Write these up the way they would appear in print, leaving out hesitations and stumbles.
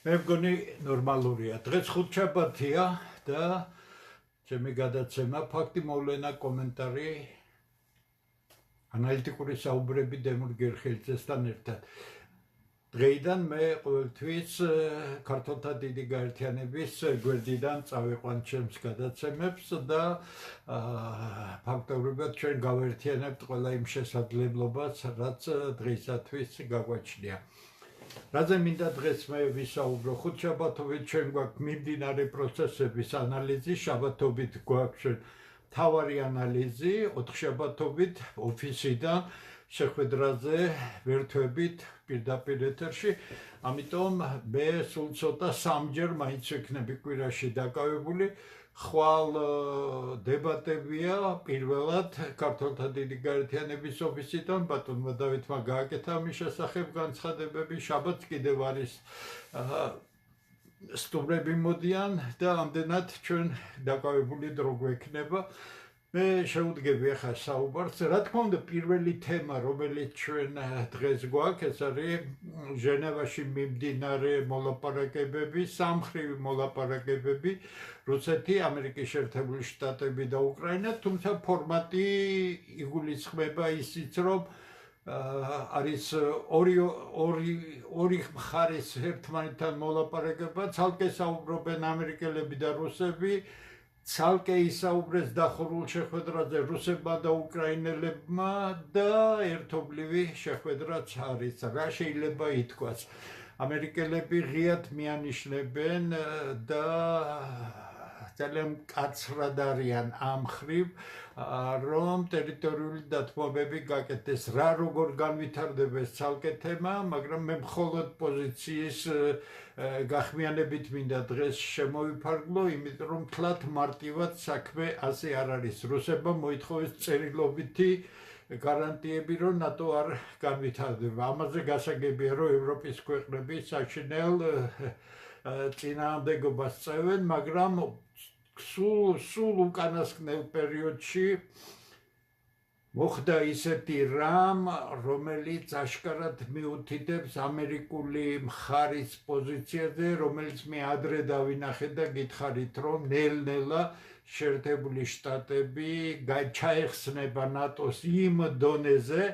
მე მგონი ნორმალურია. დღეს ხუთშაბათია და ჩემი გადაცემა ფაქტი მოვლენა კომენტარი ანალიტიკური საუბრები დემურ გერხელიძესთან ერთად. დღეიდან მე ყოველთვის ქართულთა დიდი გაერთიანების გვერდიდან წავიყვან ჩემს გადაცემებს და ფაქტობრივად ჩვენ გავერთიანებთ ყველა იმ შესაძლებლობას, რაც დღეისათვის გაგვაჩნია. რაზე მინდა დღეს მე ვისაუბრო? ხუთშაბათობით ჩვენ გვაქვს მიმდინარე პროცესების ანალიზი, შაბათობით გვაქვს მთავარი ანალიზი, ოთხშაბათობით ოფისიდან შეხვედრაზე ვერთვებით პირდაპირ ეთერში, ამიტომ მე სულ ცოტა სამჯერ მაინც ვიქნები კვირაში დაკავებული. ხვალ დებატებია პირველად ქართულთა დიდი გაერთიანების ოფისიდან ბატონმა დავითმა გააკეთა ამის შესახებ განცხადებები, შაბათს კიდევ არის სტუმრები მოდიან და ამდენად ჩვენ დაკავებული დრო გვექნება. მე შევუდგები ახლა საუბარს. რა თქმა უნდა, პირველი თემა, რომელიც ჩვენ დღეს გვაქვს, ეს არის ჟენევაში მიმდინარე მოლაპარაკებები, სამხრივი მოლაპარაკებები, რუსეთი, ამერიკის შეერთებული შტატები და უკრაინა, თუმცა ფორმატი იგულისხმება ისიც, რომ არის ორი მხარის ერთმანეთთან მოლაპარაკება, ცალკე საუბრობენ ამერიკელები და რუსები, ცალკე ისაუბრეს დახურულ შეხვედრაზე რუსებმა და უკრაინელებმა და ერთობლივი შეხვედრაც არის. რა შეიძლება ითქვას? ამერიკელები ღიად მიანიშნებენ და ძალიან მკაცრად არიან ამ მხრივ, რომ ტერიტორიული დათმობები გაკეთდეს. რა როგორ განვითარდება ეს ცალკე თემა, მაგრამ მე მხოლოდ პოზიციის გახმიანებით მინდა დღეს შემოვიფარგლო, იმიტომ რომ თლათ მარტივად საქმე ასე არ არის. რუსებმა მოითხოვეს წერილობითი გარანტიები, რომ ნატო არ განვითარდება. ამაზე გასაგებია, რომ ევროპის ქვეყნები საშინელ წინააღმდეგობას წევენ, მაგრამ სულ უკანასკნელ პერიოდში მოხდა ისეთი რამ, რომელიც აშკარად მიუთითებს ამერიკული მხარის პოზიციაზე, რომელიც მე ადრე დავინახე და გითხარით, რომ ნელ-ნელა შეერთებული შტატები ჩაეხსნება ნატოს იმ დონეზე,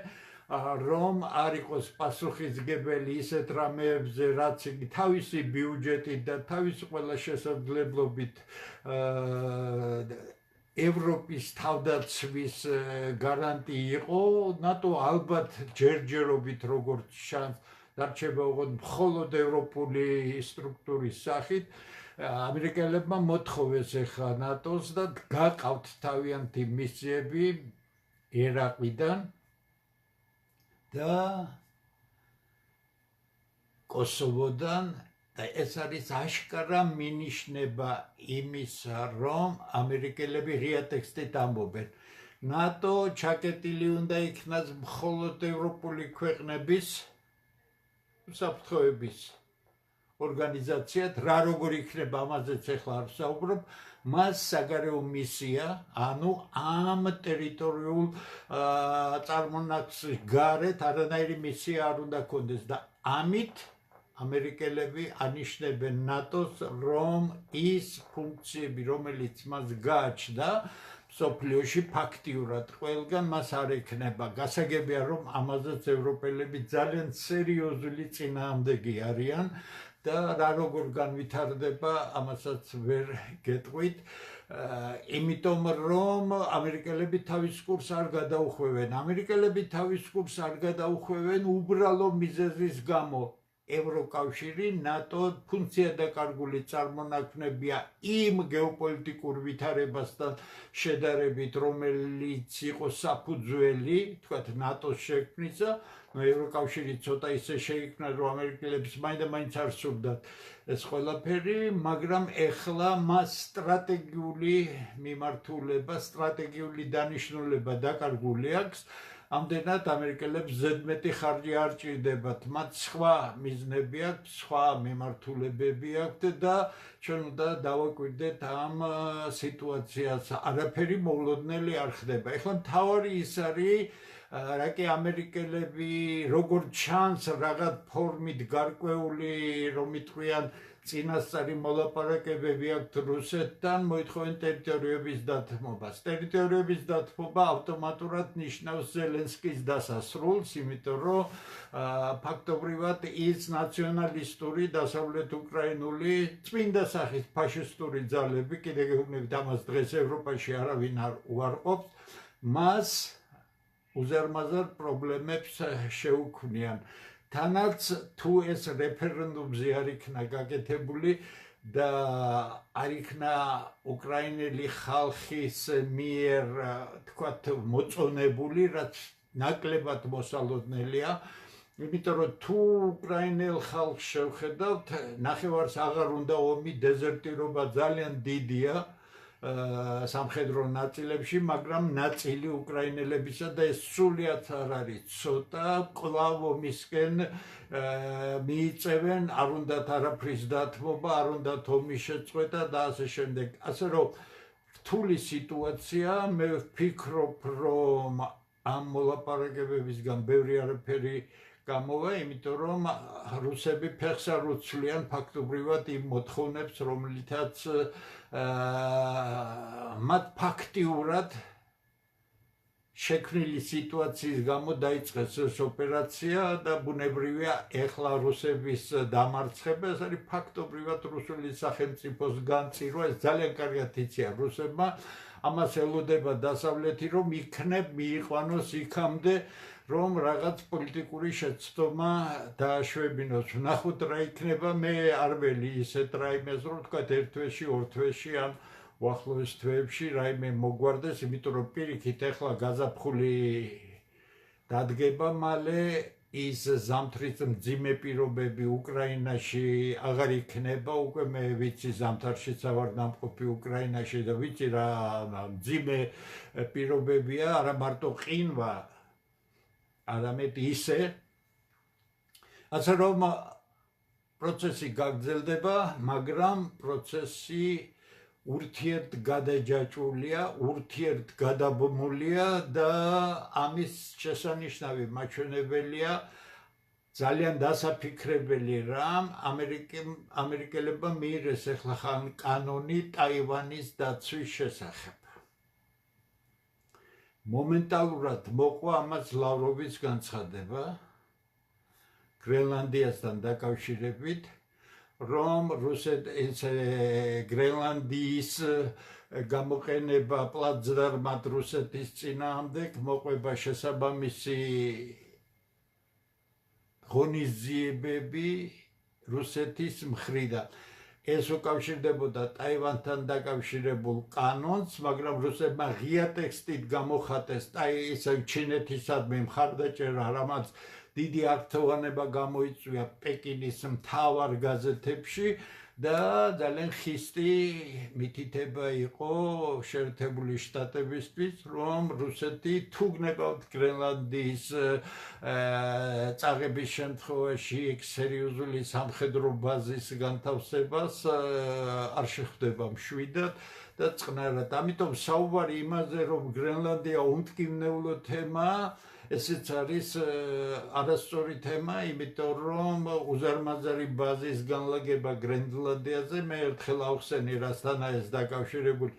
რომ არ იყოს პასუხისმგებელი ისეთ რამეებზე, რაც იგი თავისი ბიუჯეტით და თავისი ყველა შესაძლებლობით ევროპის თავდაცვის გარანტი იყო. ნატო ალბათ ჯერჯერობით როგორც შანს დარჩება უღოდ მხოლოდ ევროპული სტრუქტურის სახით. ამერიკელებმა მოთხოვეს ახლა ნატოს და გაყავთ თავიანთი მისიები ერაყიდან და კოსოვოდან და ეს არის აშკარა მინიშნება იმისა, რომ ამერიკელები ღია ტექსტით ამბობენ. ნატო ჩაკეტილი უნდა იქნას მხოლოდ ევროპული ქვეყნების უსაფრთხოების ორგანიზაციად, რა როგორ იქნება ამაზეც ახლა არ ვსაუბრობ, მას საგარეო მისია, ანუ ამ ტერიტორიულ წარმონაქმნის გარეთ არანაირი მისია არ უნდა ქონდეს და ამით ამერიკელები ანიშნებენ ნატოს, რომ ის ფუნქციები, რომელიც მას გააჩნდა მსოფლიოში ფაქტიურად ყველგან მას არ ექნება. გასაგებია, რომ ამაზეც ევროპელები ძალიან სერიოზული წინააღმდეგი არიან და რა როგორ განვითარდება, ამასაც ვერ გეტყვით, იმიტომ რომ ამერიკელები თავის კურსს არ გადაუხვევენ. ამერიკელები თავის კურსს არ გადაუხვევენ უბრალო მიზეზის გამო. ევროკავშირი, ნატო ფუნქცია დაკარგული წარმონაქმნებია იმ გეოპოლიტიკურ ვითარებასთან შედარებით, რომელიც იყო საფუძველი, თქვათ, ნატოს შექმნისა. ევროკავშირი ცოტა ისე შეიქმნა, რომ ამერიკელებს მაინდა-მაინც არ სურდათ ეს ყველაფერი, მაგრამ ეხლა მას სტრატეგიული მიმართულება, სტრატეგიული დანიშნულება დაკარგული აქვს. ამდენად ამერიკელებს ზედმეტი ხარჯი არ ჭირდებათ, მათ სხვა მიზნები აქვთ, სხვა მიმართულებები აქვთ და ჩვენ უნდა დავაკვირდეთ ამ სიტუაციას. არაფერი მოულოდნელი არ ხდება. ეხლა მთავარი ის არის რა კი ამერიკელები როგორც ჩანს რაღაც ფორმით გარკვეული რომ იტყვიან წინასწარი მოლაპარაკებები აქვთ რუსეთთან მოითხოვენ ტერიტორიების დათმობას. ტერიტორიების დათმობა ავტომატურად ნიშნავს ზელენსკის დასასრულს, იმიტომ რომ ფაქტობრივად ის ნაციონალისტური დასავლეთ უკრაინული წმინდა სახის ფაშისტური ძალები, კიდევ გეუბნებით ამას დღეს ევროპაში არავინ არ უარყოფს, მას უზარმაზარ პრობლემებს შეუქმნიან. თანაც თუ ეს რეფერენდუმზე არ იქნა გაკეთებული და არ იქნა უკრაინელი ხალხის მიერ თქვათ მოწონებული, რაც ნაკლებად მოსალოდნელია, იმიტომ რომ თუ უკრაინელ ხალხს შევხედავთ, ნახევარს აღარ უნდა ომი, დეზერტირობა ძალიან დიდია სამხედრო ნაწილებში, მაგრამ ნაწილი უკრაინელებისა და ეს სულიად არ არის ცოტა, კვლავ ომისკენ მიიწევენ, არ უნდათ არაფრის დათმობა, არ უნდათ ომის შეწყვეტა და ასე შემდეგ. ასე რომ რთული სიტუაცია, მე ვფიქრობ, რომ ამ მოლაპარაკებებისგან ბევრი არაფერი გამოვა, იმიტომ რომ რუსები ფეხს არ უცვლიან ფაქტობრივად იმ მოთხოვნებს, რომლითაც მათ ფაქტიურად შექმნილი სიტუაციის გამო დაიწყეს ეს ოპერაცია და ბუნებრივია ეხლა რუსების დამარცხება, ეს არის ფაქტობრივად რუსული სახელმწიფოს განწირვა, ეს ძალიან კარგად იციან რუსებმა, ამას ელოდება დასავლეთი, რომ იქნებ მიიყვანოს იქამდე, რომ რაღაც პოლიტიკური შეცდომა დააშვებინოს. ვნახოთ რა იქნება, მე არ ველი ისეთ რაიმეს, რომ თქვათ ერთ თვეში, ორ თვეში ან უახლოეს თვეებში რაიმე მოგვარდეს, იმიტომ რომ პირიქით ეხლა გაზაფხული დადგება მალე, ის ზამთრის მძიმე პირობები უკრაინაში აღარ იქნება, უკვე მე ვიცი ზამთარშიც ავარ დამყოფი უკრაინაში და ვიცი რა მძიმე პირობებია, არა მარტო ყინვა, არამედ ისე, ასე რომ პროცესი გაგრძელდება, მაგრამ პროცესი ურთიერთგადაჯაჭვულია, ურთიერთგადაბმულია და ამის შესანიშნავი მაჩვენებელია ძალიან დასაფიქრებელი რამ ამერიკელებმა მიიღეს ახლა კანონი ტაივანის დაცვის შესახებ. მომენტალურად მოყვა ამას ლავროვის განცხადება გრენლანდიასთან დაკავშირებით, რომ გრენლანდიის გამოყენება პლაცდარმად რუსეთის წინააღმდეგ მოყვება შესაბამისი ღონისძიებები რუსეთის მხრიდან. ეს უკავშირდებოდა ტაივანთან დაკავშირებულ კანონს, მაგრამ რუსებმა ღია ტექსტით გამოხატეს ჩინეთისადმი მხარდაჭერა, რამაც დიდი აქტივობა გამოიწვია პეკინის მთავარ გაზეთებში და ძალიან ხისტი მითითება იყო შეერთებული შტატებისთვის, რომ რუსეთი თუ გნებავთ გრენლანდიის წაღების შემთხვევაში სერიოზული სამხედრო ბაზის განთავსებას არ შეხვდება მშვიდად და წყნარად. ამიტომ საუბარი იმაზე, რომ გრენლანდია უმტკივნეულო თემაა, ესეც არის არასწორი თემა, იმიტომ რომ უზარმაზარი ბაზის განლაგება გრენლანდიაზე, მე ერთხელ ავხსენი რასთანაა დაკავშირებული,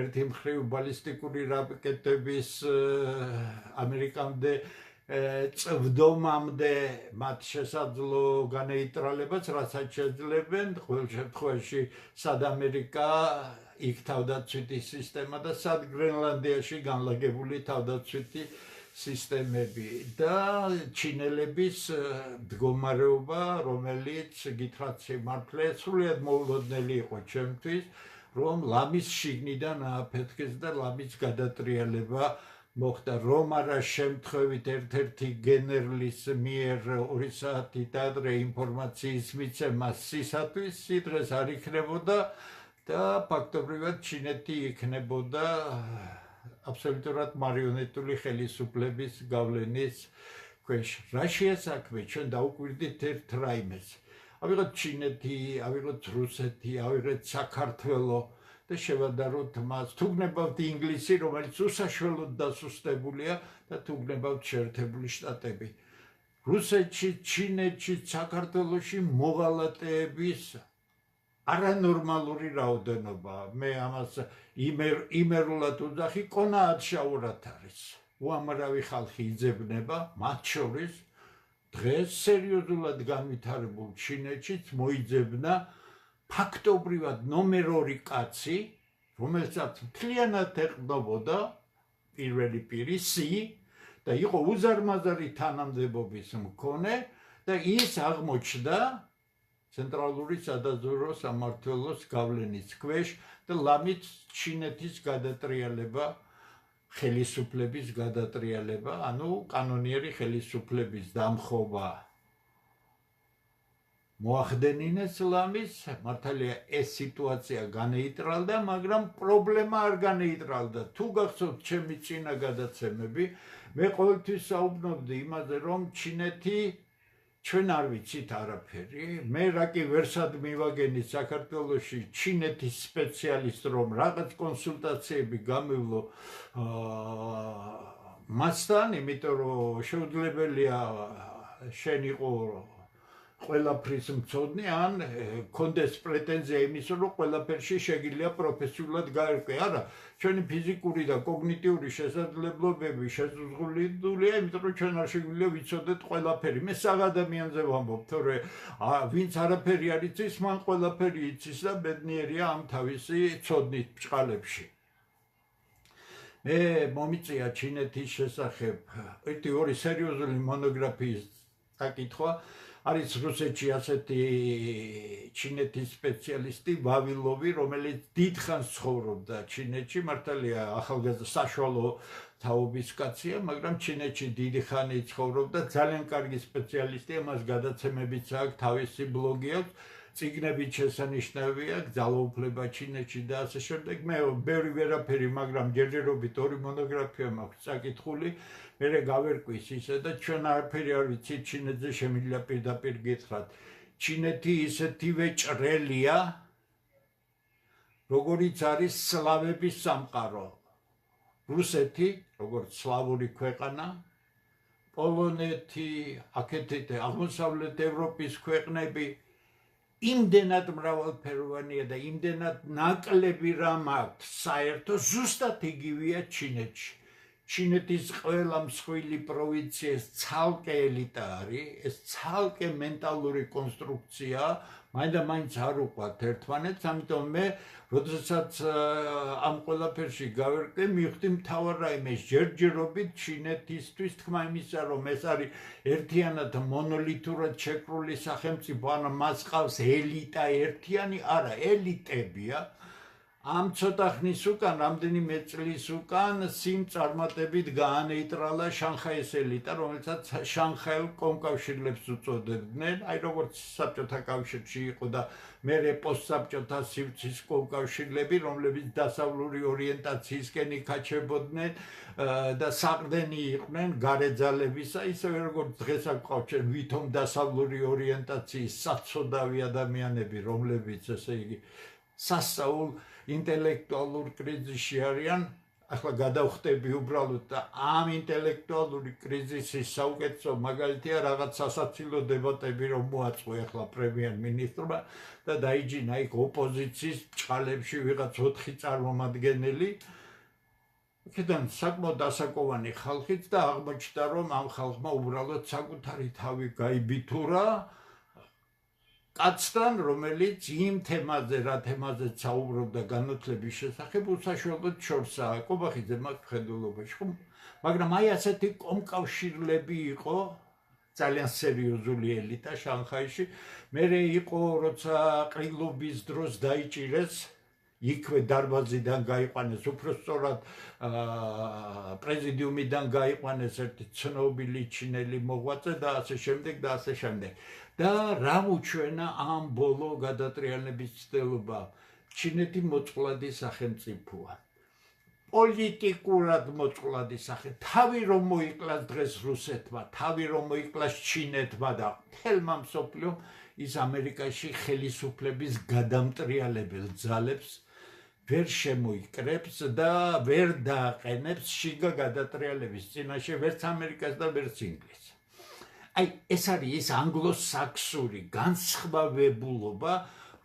ერთი მხრივ ბალისტიკური რაკეტების ამერიკამდე წვდომამდე მათ შესაძლო განეიტრალებაც, რასაც შეძლებენ, ყოველ შემთხვევაში სად ამერიკა, იქ თავდაცვითი სისტემა და სად გრენლანდიაში განლაგებული თავდაცვითი სისტემები და ჩინელების მდგომარეობა, რომელიც გითხრათ სიმართლე, სრულიად მოულოდნელი იყო ჩემთვის, რომ ლამის შიგნიდან ააფეთქეს და ლამის გადატრიალება მოხდა, რომ არა შემთხვევით ერთ-ერთი გენერლის მიერ 2 საათით ადრე ინფორმაციის მიცემა სისათვის, სიდღეს არ იქნებოდა და ფაქტობრივად ჩინეთი იქნებოდა აბსოლუტურად მარიონეტული ხელისუფლების გავლენის ქვეშ. რა შეასაქმე, ჩვენ დაუკვირდით ერთ რაიმეს. ავიღოთ ჩინეთი, ავიღოთ რუსეთი, ავიღოთ საქართველო და შევადაროთ მას. თუ გნებავთ ინგლისი, რომელიც უსაშველოდ დასუსტებულია და თუ გნებავთ შეერთებული შტატები. რუსეთში, ჩინეთში, საქართველოში მოღალატეების არანორმალური რაოდენობა. მე ამას იმერულად ვუძახი, კონაად შაურად არის. უამრავი ხალხი იძებნება, მათ შორის დღეს სერიოზულად განვითარებულ ჩინეთშიც მოიძებნა ფაქტობრივად ნომერ 2 კაცი, რომელსაც მთლიანად ეყრდნობოდა პირველი პირი სი და იყო უზარმაზარი თანამდებობის მქონე და ის აღმოჩნდა ცენტრალური სადაზვერვო სამმართველოს გავლენის ქვეშ და ლამით ჩინეთის გადატრიალება, ხელისუფლების გადატრიალება, ანუ კანონიერი ხელისუფლების დამხობა მოახდენინეს ლამის, მართალია ეს სიტუაცია განეიტრალდა, მაგრამ პრობლემა არ განეიტრალდა. თუ გახსოვთ ჩემი წინა გადაცემები, მე ყოველთვის საუბრობდი იმაზე, რომ ჩინეთი ჩვენ არ ვიცით არაფერი. მე რა კი ვერსად მივაგენი საქართველოში ჩინეთის სპეციალისტ, რომ რაღაც კონსულტაციები გამივლო მასთან, იმიტომ რომ შეუძლებელია შენ იყო ყველაფრის მცოდნე, ან კონდეს პრეტენზია იმის, რომ ყველაფერში შეგიძლია პროფესიულად გაერკვე. არა, ჩვენი ფიზიკური და კოგნიტიური შესაძლებლობები შეზღუდულია, იმიტომ რომ ჩვენ არ შეგვიძლია ვიცოდეთ ყველაფერი. მე საღ ადამიანზე ვამბობ, თორე ვინც არაფერი არ იცის, მან ყველაფერი იცის და ბედნიერია ამ თავისი ცოდნით ბჭყალებში. მე მომიწია ჩინეთის შესახებ ერთი-ორი სერიოზული მონოგრაფიის დაკითხვა. არის რუსეთში ასეთი ჩინეთის სპეციალისტი ვავილოვი, რომელიც დიდხანს ცხოვრობდა ჩინეთში, მართალია ახალგაზრდა საშუალო თაობის კაცია, მაგრამ ჩინეთში დიდი ხანი ცხოვრობდა, ძალიან კარგი სპეციალისტია, მას გადაცემებიც აქვს, თავისი ბლოგი აქვს, წიგნებით შესანიშნავი აქვს, ძალაუფლება ჩინეთში და ასე შემდეგ. მე ბევრი ვერაფერი, მაგრამ ჯერჯერობით 2 მონოგრაფია მაქვს წაკითხული. მე გავერკვის ისე და ჩვენ არაფერი არ ვიცით ჩინეთზე, შემიძლია პირდაპირ გითხრათ. ჩინეთი ისეთივე ჭრელია, როგორიც არის სლავების სამყარო. რუსეთი, როგორც სლავური ქვეყანა, პოლონეთი, აქეთ აღმოსავლეთ ევროპის ქვეყნები იმდენად მრავალფეროვანია და იმდენად ნაკლები რამ აქვს საერთო, ზუსტად იგივეა ჩინეთში. ჩინეთის ყველა მსხვილი პროვინცია ეს ცალკე ელიტა არის, ეს ცალკე მენტალური კონსტრუქცია, მაინც არ უყვართ ერთმანეთს, ამიტომ მე, როდესაც ამ ყველაფერში გავერკვე, მივხვდი მთავარ რაიმეს ჯერჯერობით ჩინეთისთვის თქმა იმისა, რომ ეს არის ერთიანად მონოლითურად შეკრული სახელმწიფო, ანუ მას ყავს ელიტა ერთიანი, არა, ელიტებია. ამ ცოტა ხნის უკან, რამდენიმე წლის უკან სიმ წარმატებით გაანეიტრალა შანხაის ელიტა, რომელსაც შანხაელ კომკავშირლებს უწოდებდნენ, აი როგორც საბჭოთა კავშირში იყო და მერე პოსტსაბჭოთა სივრცის კომკავშირლები, რომლებიც დასავლური ორიენტაციისკენ იქაჩებოდნენ და საყრდენი იყვნენ გარეძალებისა, ისევე როგორც დღეს გვყავთ ვითომ დასავლური ორიენტაციის საცოდავი ადამიანები, რომლებიც ესე იგი სასწაულ ინტელექტუალურ კრიზისში არიან, ახლა გადავხტები უბრალოდ და ამ ინტელექტუალური კრიზისის საუკეთესო მაგალითია რაღაც სასაცილო დებატები, რომ მოაწყო ახლა პრემიერ-მინისტრმა და დაიჯინა იქ ოპოზიციის ბჭყალებში ვიღაც 4 წარმომადგენელი. აქედან საკმაოდ დასაკოვანი ხალხიც და აღმოჩნდა, რომ ამ ხალხმა უბრალოდ საკუთარი თავი გაიბითურა კაცთან, რომელიც იმ თემაზე, რა თემაზე საუბრობდა განათლების შესახებ, უსაშველოდ შორსაა. კობახიძე მაქვს მხედველობაში, ხო? მაგრამ აი ასეთი კომკავშირლები იყო, ძალიან სერიოზული ელიტა შანხაიში. მერე იყო, როცა ყრილობის დროს დაიჭირეს, იქვე დარბაზიდან გაიყვანეს, უფრო სწორად პრეზიდიუმიდან გაიყვანეს ერთი ცნობილი ჩინელი მოღვაწე და ასე შემდეგ და ასე შემდეგ. და რა უჩვენა ამ ბოლო გადატრიალების ცდილობა? ჩინეთი მოწყვლადი სახელმწიფოა. პოლიტიკურად მოწყვლადი სახე. თავი რომ მოიკლას დღეს რუსეთმა, თავი რომ მოიკლას ჩინეთმა და მთელმა მსოფლიომ, ის ამერიკაში ხელისუფლების გადამტრიალებელ ძალებს ვერ შემოიკრებს და ვერ დააყენებს შიგა გადატრიალების წინაშე ვერც ამერიკას და ვერც ინგლისს. აი ეს არის ის ანგლო-საქსური განსხვავებულობა,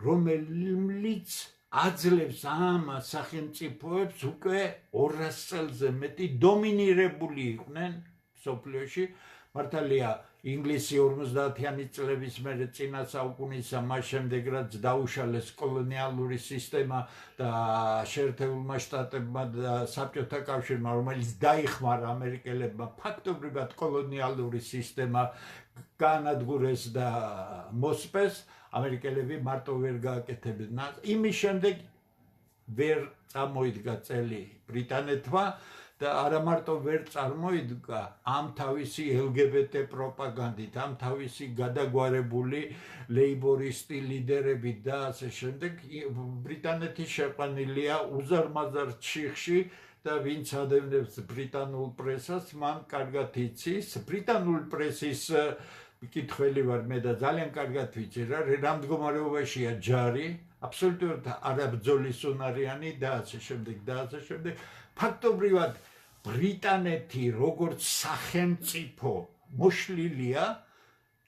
რომელიც აძლევს ამ სახელმწიფოებს უკვე 200 წელზე მეტი დომინირებული იყვნენ მსოფლიოში. მართალია ინგლისი 50-იანი წლების მერე წინა საუკუნისა, მას შემდეგ რაც დაუშალეს კოლონიალური სისტემა და შეერთებულმა შტატებმა და საბჭოთა კავშირმა, რომელიც დაიხმარა ამერიკელებმა, ფაქტობრივად კოლონიალური სისტემა განადგურეს და მოსპეს, ამერიკელები მარტო ვერ გააკეთებდნენ. იმის შემდეგ ვერ წამოიდგა წელი ბრიტანეთმა და არა მარტო ვერ წარმოიდგა ამ თავისი LGBT პროპაგანდით, ამ თავისი გადაგვარებული ლეიბორისტი ლიდერებით და ასე შემდეგ, ბრიტანეთი შეყვანილია უზარმაზარ ჩიხში და ვინც ადევნებს ბრიტანულ პრესას, მან კარგად იცის. ბრიტანული პრესის კითხველი ვარ მე და ძალიან კარგად ვიცი რა მდგომარეობაშია ჯარი, აბსოლუტურად არაბძოლისუნარიანი და ასე შემდეგ და ასე შემდეგ. ფაქტობრივად ბრიტანეთი როგორც სახელმწიფო მოშლილია,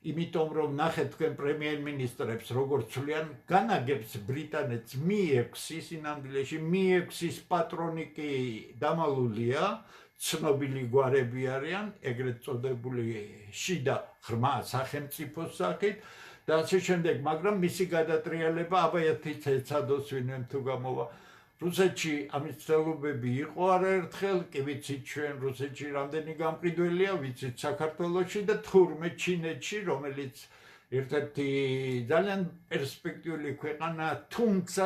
იმიტომ რომ ნახეთ თქვენ პრემიერ-მინისტრებს როგორც ცვლიან, განაგებს ბრიტანეთს Mi-6 სინამდვილეში, Mi-6-ის პატრონი კი დამალულია, ცნობილი გვარები არიან, ეგრეთ წოდებული შიდა ღრმა სახელმწიფოს სახით და ასე შემდეგ, მაგრამ მისი გადატრიალება აბაათით ეცადოს ვინმე თუ გამოვა. რუსეთში ამის ცდილობები იყო არაერთხელ, კი ვიცით ჩვენ რუსეთში რამდენი გამყიდველია, ვიცით საქართველოში და თურმე ჩინეთში, რომელიც ერთ-ერთი ძალიან პერსპექტიული ქვეყანა, თუმცა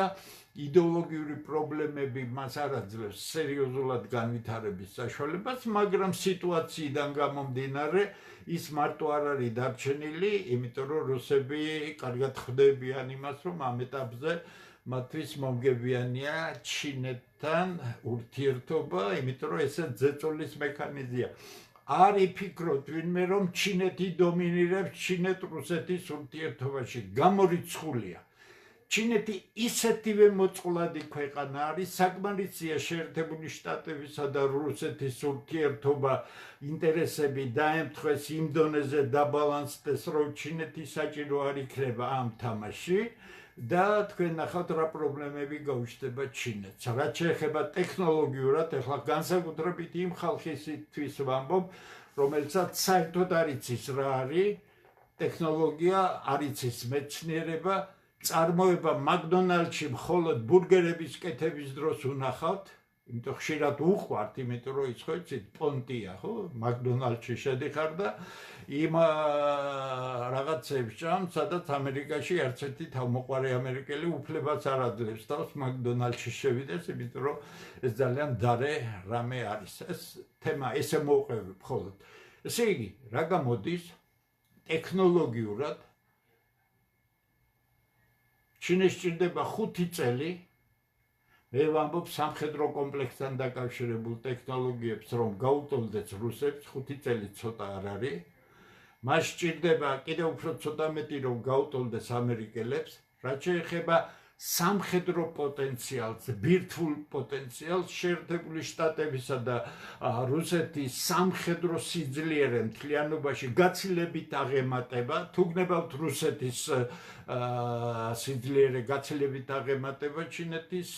იდეოლოგიური პრობლემები მას არ აძლევს სერიოზულად განვითარების საშუალებას, მაგრამ სიტუაციიდან გამომდინარე ის მარტო არ არის დარჩენილი, იმიტომ რომ რუსები კარგად ხვდებიან იმას, რომ ამ ეტაპზე მათთვის მომგებიანია ჩინეთთან ურთიერთობა, იმიტომ რომ ესე ძეწოლის მექანიზმია. არ იფიქროთ ვინმე რომ ჩინეთი დომინირებს ჩინეთ-რუსეთის ურთიერთობაში, გამორიცხულია. ჩინეთი ისეთივე მოწყვლადი ქვეყანა არის, საკმარისია შეერთებული შტატებისა და რუსეთის ურთიერთობა ინტერესები დაემთხვეს იმ დონეზე დაბალანსდეს, რომ ჩინეთი საჭირო არ იქნება ამ თამაში და თქვენ ნახავთ რა პრობლემები გაუჩნდება ჩინეთს. რაც შეეხება ტექნოლოგიურად, ახლა განსაკუთრებით იმ ხალხისთვის ვამბობ, რომელსაც საერთოდ არ იცის რა არის ტექნოლოგია, არ იცის მეცნიერება, წარმოება მაკდონალდში მხოლოდ ბურგერების კეთების დროს უნახავთ, იმიტომ ხშირად უყვართ, იმიტომ რომ ის ხო იცით პონტია, ხო, მაკდონალდში შედიხარ და იმ რაღაცებს ჭამ, სადაც ამერიკაში არც ერთი თავმოყვარე ამერიკელი უფლებას არ აძლევს თავს მაკდონალდში შევიდეს, იმიტომ რომ ეს ძალიან დარე რამე არის. ეს თემა ესე მოვყევი მხოლოდ. ესე იგი, რა გამოდის ტექნოლოგიურად ჩინეთს სჭირდება 5 წელი, მე ვამბობ სამხედრო კომპლექსთან დაკავშირებულ ტექნოლოგიებს რომ გაუტოლდეს რუსებს, 5 წელი ცოტა არ არის. მას სჭირდება კიდევ უფრო ცოტა მეტი რომ გაუტოლდეს ამერიკელებს, რაც შეეხება სამხედრო პოტენციალს, ბირთვულ პოტენციალს, შეერთებული შტატებისა და რუსეთის სამხედრო სიძლიერე მთლიანობაში გაცილებით აღემატება, თუ გნებავთ რუსეთის სიძლიერე გაცილებით აღემატება ჩინეთის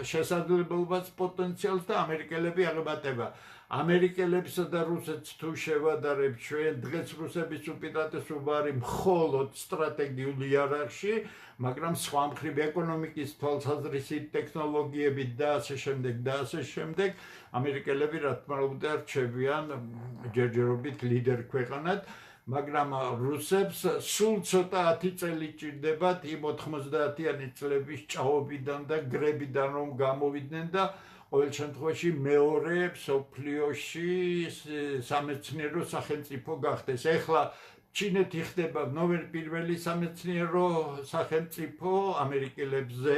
შესაძლებლობას, პოტენციალს და ამერიკელები აღემატება. ამერიკელებსა და რუსეთს თუ შევადარებთ ჩვენ, დღეს რუსების უპირატესობა არის მხოლოდ სტრატეგიულ იარაღში, მაგრამ სხვა მხრივ ეკონომიკის თვალსაზრისით, ტექნოლოგიებით და ასე შემდეგ და ასე შემდეგ, ამერიკელები რა თქმა უნდა რჩებიან ჯერჯერობით ლიდერ ქვეყანად, მაგრამ რუსებს სულ ცოტა 10 წელი ჭირდებათ იმ 90-იანი წლების ჭაობიდან და გრებიდან რომ გამოვიდნენ და ყოველ შემთხვევაში მეორე მსოფლიოში სამეცნიერო სახელმწიფო გახდეს. ეხლა ჩინეთი ხდება ნომერ პირველი სამეცნიერო სახელმწიფო, ამერიკელებზე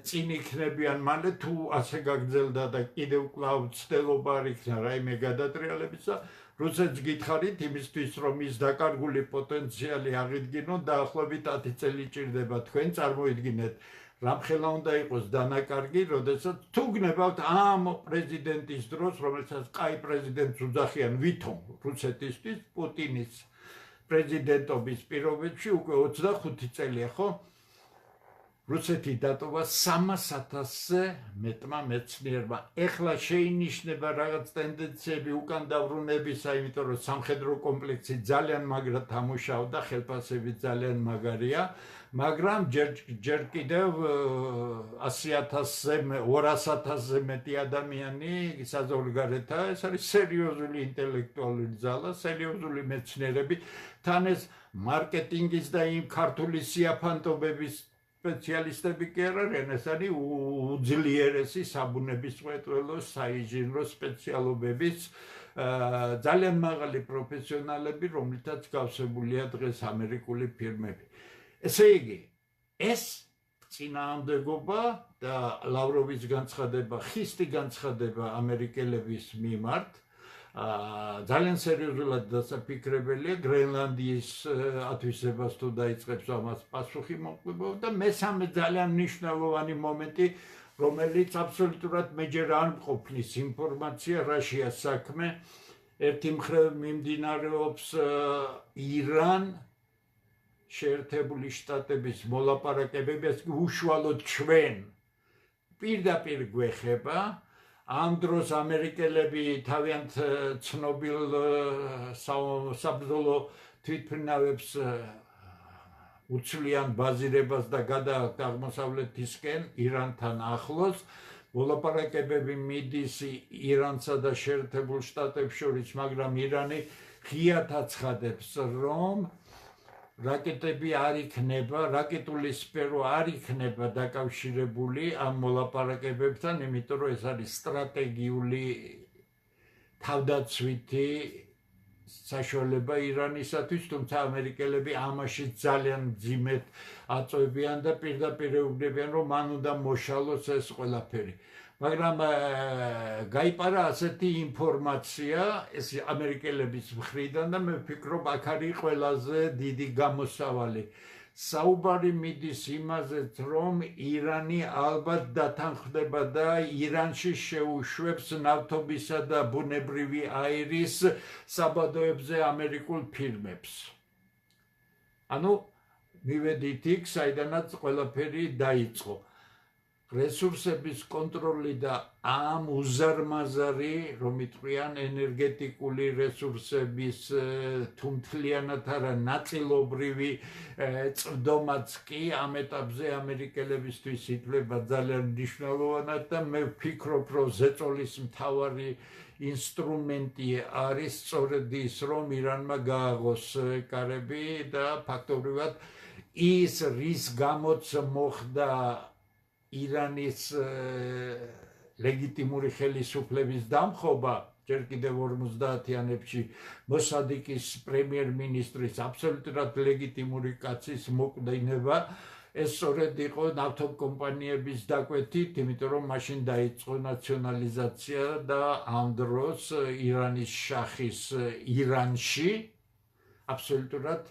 წინ იქნებიან მალე თუ ასე გაგრძელდა და კიდევ კვლავ ცდილობა არ იქნა რაიმე გადატრიალებისა. რუსეთს გითხარით იმისთვის, რომ ის დაკარგული პოტენციალი აღიდგინონ, დაახლოებით 10 წელი ჭირდება. თქვენ წარმოიდგინეთ, რამხელა უნდა იყოს დანაკარგი, როდესაც თუ გნებავთ ამ პრეზიდენტის დროს, რომელსაც კაი პრეზიდენტს უძახიან ვითომ რუსეთისთვის, პუტინის პრეზიდენტობის პირობებში უკვე 25 წელია, ხო? რუსეთი დატოვა 300,000-ზე მეტმა მეცნიერმა. ეხლა შეინიშნება რაღაც ტენდენციები უკან დაბრუნებისა, იმიტომ რომ სამხედრო კომპლექსი ძალიან მაგრად თამუშავდა, ხელფასები ძალიან მაგარია, მაგრამ ჯერ კიდევ 100,000-ზე, 200,000-ზე მეტი ადამიანი საზღვარგარეთაა. ეს არის სერიოზული ინტელექტუალური ძალა, სერიოზული მეცნიერები, თან ეს მარკეტინგის და იმ ქართული სიაფანტობების სპეციალისტები კი არ არიან, ეს არის უძლიერესი საბუნებისმეტყველო, საინჟინრო სპეციალობების ძალიან მაღალი პროფესიონალები, რომლითაც გავსებულია დღეს ამერიკული ფირმები. ესე იგი, ეს წინააღმდეგობა და ლავროვის განცხადება, ხისტი განცხადება ამერიკელების მიმართ ძალიან სერიოზულად დასაფიქრებელია. გრენლანდიის ათვისებას თუ დაიწყებს ამას პასუხი მოყვება და მესამე ძალიან მნიშვნელოვანი მომენტი, რომელიც აბსოლუტურად მეჯერ არ მყოფნის ინფორმაცია, რაშია საქმე. ერთი მხრივ მიმდინარეობს ირან შეერთებული შტატების მოლაპარაკებები, ეს უშუალოდ ჩვენ პირდაპირ გვეხება. ამ დროს ამერიკელები თავიანთ ცნობილ საბრძოლო თვითმფრინავებს უცვლიან ბაზირებას და გადააქვთ აღმოსავლეთისკენ, ირანთან ახლოს. მოლაპარაკებები მიდის ირანსა და შეერთებულ შტატებს შორის, მაგრამ ირანი ღიად აცხადებს, რომ რაკეტები არ იქნება, რაკეტული სფერო არ იქნება დაკავშირებული ამ მოლაპარაკებებთან, იმიტომ რომ ეს არის სტრატეგიული თავდაცვითი საშუალება ირანისათვის, თუმცა ამერიკელები ამაში ძალიან მძიმედ აწვევიან და პირდაპირ ეუბნებიან, რომ მან უნდა მოშალოს ეს ყველაფერი. მაგრამ გაიპარა ასეთი ინფორმაცია ეს ამერიკელების მხრიდან და მე ვფიქრობ, აქ არის ყველაზე დიდი გამოსავალი. საუბარი მიდის იმაზეც, რომ ირანი ალბათ დათანხმდება და ირანში შეუშვებს ნავთობისა და ბუნებრივი აირის საბადოებზე ამერიკულ ფირმებს. ანუ მივედით იქ, საიდანაც ყველაფერი დაიწყო. რესურსების კონტროლი და ამ უზარმაზარი, რომ იტყვიან, ენერგეტიკული რესურსების თუ მთლიანად არა ნაწილობრივი წვდომაც კი ამ ეტაპზე ამერიკელებისთვის ითვლება ძალიან მნიშვნელოვანად და მე ვფიქრობ, რომ ზეწოლის მთავარი ინსტრუმენტი არის სწორედ ის, რომ ირანმა გააღოს კარები და ფაქტობრივად ის რის გამოც მოხდა ირანის ლეგიტიმური ხელისუფლების დამხობა, ჯერ კიდევ 50-იანებში მოსადიკის პრემიერ-მინისტრის აბსოლუტურად ლეგიტიმური კაცის მოკვდინება, ეს სწორედ იყო ნავთობკომპანიების დაკვეთით, იმიტომ რომ მაშინ დაიწყო ნაციონალიზაცია და ამ დროს ირანის შახის ირანში აბსოლუტურად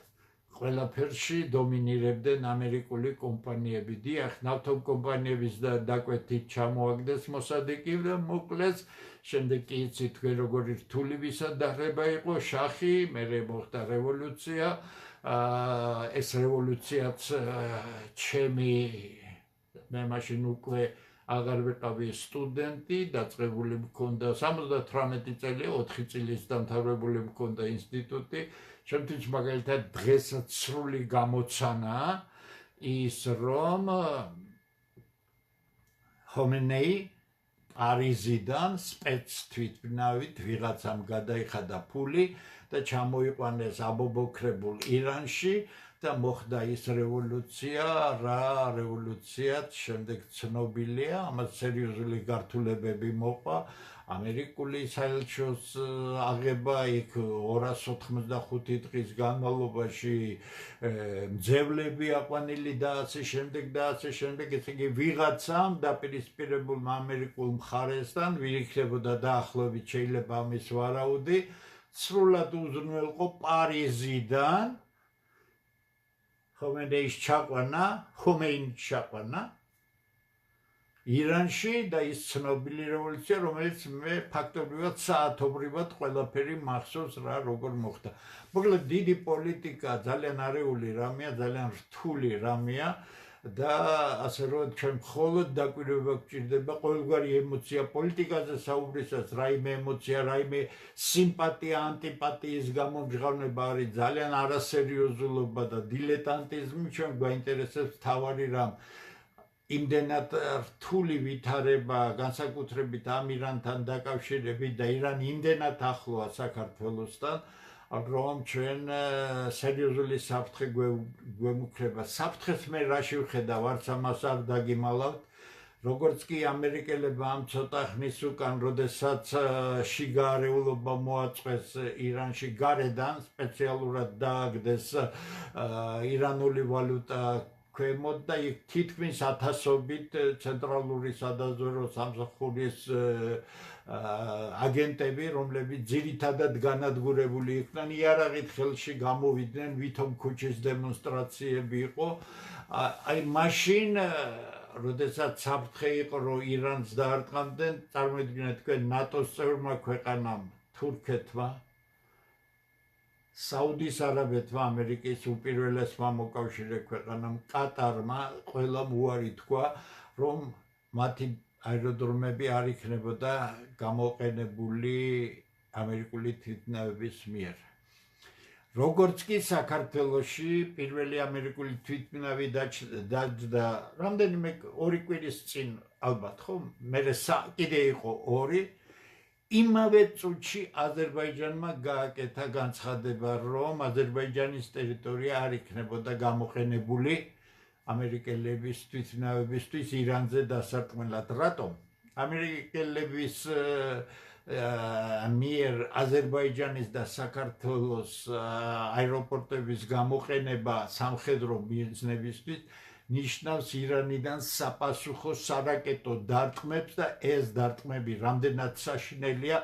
ყველაფერში დომინირებდნენ ამერიკული კომპანიები. დიახ, ნავთობკომპანიების დაკვეთით ჩამოაგდეს მოსადიკი და მოკლეს, შემდეგ კი იცით თქვენ როგორი რთული ვისადარება იყო შახი, მერე მოხდა რევოლუცია. ეს რევოლუციაც მე მაშინ უკვე აღარ ვიყავი სტუდენტი, დაწყებული მქონდა 78 წელი, 4 წლის დამთავრებული მქონდა ინსტიტუტი. ჩემთვის მაგალითად დღესაც სრული გამოცანაა ის, რომ ხომეინი პარიზიდან სპეც თვითმფრინავით ვიღაცამ გადაიხადა ფული და ჩამოიყვანეს აბობოქრებულ ირანში და მოხდა ის რევოლუცია, რა რევოლუციაც შემდეგ ცნობილია, ამას სერიოზული გართულებები მოყვა. ამერიკული საელჩოს აღება იქ 285 დღის განმავლობაში მძევლები აყვანილი და ასე შემდეგ და ასე შემდეგ. ესე იგი ვიღაცამ დაპირისპირებულმა ამერიკულ მხარესთან ვინ იქნებოდა დაახლოებით შეიძლება ამის ვარაუდი, სრულად უზრუნველყო პარიზიდან ხომეინის ჩაყვანა ირანში და ის ცნობილი რევოლუცია, რომელიც მე ფაქტობრივად საათობრივად ყველაფერი მახსოვს რა როგორ მოხდა. მოკლედ დიდი პოლიტიკა ძალიან არეული რამეა, ძალიან რთული რამეა და ასე რომ ჩვენ მხოლოდ დაკვირვება გვჭირდება ყოველგვარი ემოცია პოლიტიკაზე საუბრისას, რაიმე ემოცია, რაიმე სიმპათია, ანტიპათიის გამომჟღავნება არის ძალიან არასერიოზულობა და დილეტანტიზმი, ჩვენ გვაინტერესებს თავარი რამ იმდენად რთული ვითარება, განსაკუთრებით ამ ირანთან დაკავშირებით და ირანი იმდენად ახლოა საქართველოსთან, რომ ჩვენ სერიოზული საფრთხე გვემუქრება. საფრთხეს მე რაში ვხედავ, არც ამას არ დაგიმალავთ, როგორც კი ამერიკელებმა ამ ცოტა ხნის უკან, როდესაც შიგა არეულობა მოაწყვეს ირანში გარედან, სპეციალურად დააგდეს ირანული ვალუტა ქვემოთ და იქ თითქმის 1000-ობით ცენტრალური სადაზვერვო სამსახურის აგენტები, რომლებიც ძირითადად განადგურებული იყვნენ, იარაღით ხელში გამოვიდნენ, ვითომ ქუჩის დემონსტრაციები იყო. აი მაშინ, როდესაც საფრთხე იყო, რომ ირანს დაარტყამდნენ, წარმოიდგინეთ თქვენ ნატოს წევრმა ქვეყანამ თურქეთმა, საუდის არაბეთმა, ამერიკის უპირველესმა მოკავშირე ქვეყანამ, კატარმა, ყველამ უარი თქვა, რომ მათი აეროდრომები არ იქნებოდა გამოყენებული ამერიკული თვითმფრინავების მიერ. როგორც კი საქართველოში პირველი ამერიკული თვითმფრინავი დაჯდა, რამდენიმე 2 კვირის წინ ალბათ, ხო? მერე კიდე იყო 2. იმავე წუთში აზერბაიჯანმა გააკეთა განცხადება, რომ აზერბაიჯანის ტერიტორია არ იქნებოდა გამოყენებული ამერიკელების თვითმფრინავებისთვის ირანზე დასარტყმელად. რატომ? ამერიკელების მიერ აზერბაიჯანის და საქართველოს აეროპორტების გამოყენება სამხედრო მიზნებისთვის ნიშნავს ირანიდან საპასუხო სარაკეტო დარტყმებს და ეს დარტყმები რამდენად საშინელია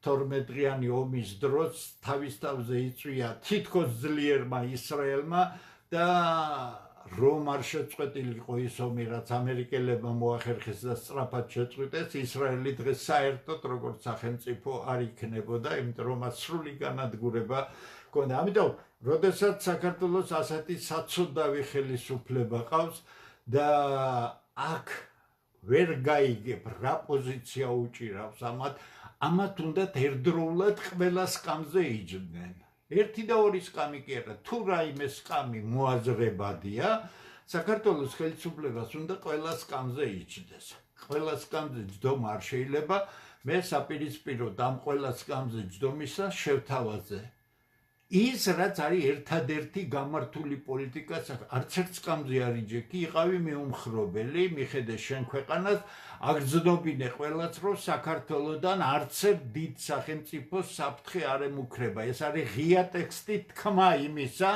12 დღიანი ომის დროს თავის თავზე იწვია თითქოს ძლიერმა ისრაელმა და რომ არ შეწყვეტილიყო ის ომი, რაც ამერიკელებმა მოახერხეს და სწრაფად შეწყვიტეს, ისრაელი დღეს საერთოდ როგორც სახელმწიფო არ იქნებოდა, იმიტომ რომ მას სრული განადგურება ჰქონდა. ამიტომ როდესაც საქართველოს ასეთი საცოდავი ხელისუფლება ყავს და აქ ვერ გაიგებ რა პოზიცია უჭირავს ამათ უნდათ ერთდროულად ყველა სკამზე იჯდნენ. ერთი და ორი სკამი კი არა, თუ რაიმე სკამი მოაზრებადია, საქართველოს ხელისუფლებას უნდა ყველა სკამზე იჯდეს. ყველა სკამზე ჯდომა არ შეიძლება, მე საპირისპიროდ ამ ყველა სკამზე ჯდომისა შევთავაზე. ის რაც არის ერთადერთი გამართული პოლიტიკა, არც ერთ სკამზე არ იჯექი, იყავი მეუმხრობელი, მიხედე შენ ქვეყანას, აგრძნობინე ყველაც, რომ საქართველოდან არც ერთ დიდ სახელმწიფოს საფრთხე არ ემუქრება. ეს არის ღია ტექსტით თქმა იმისა,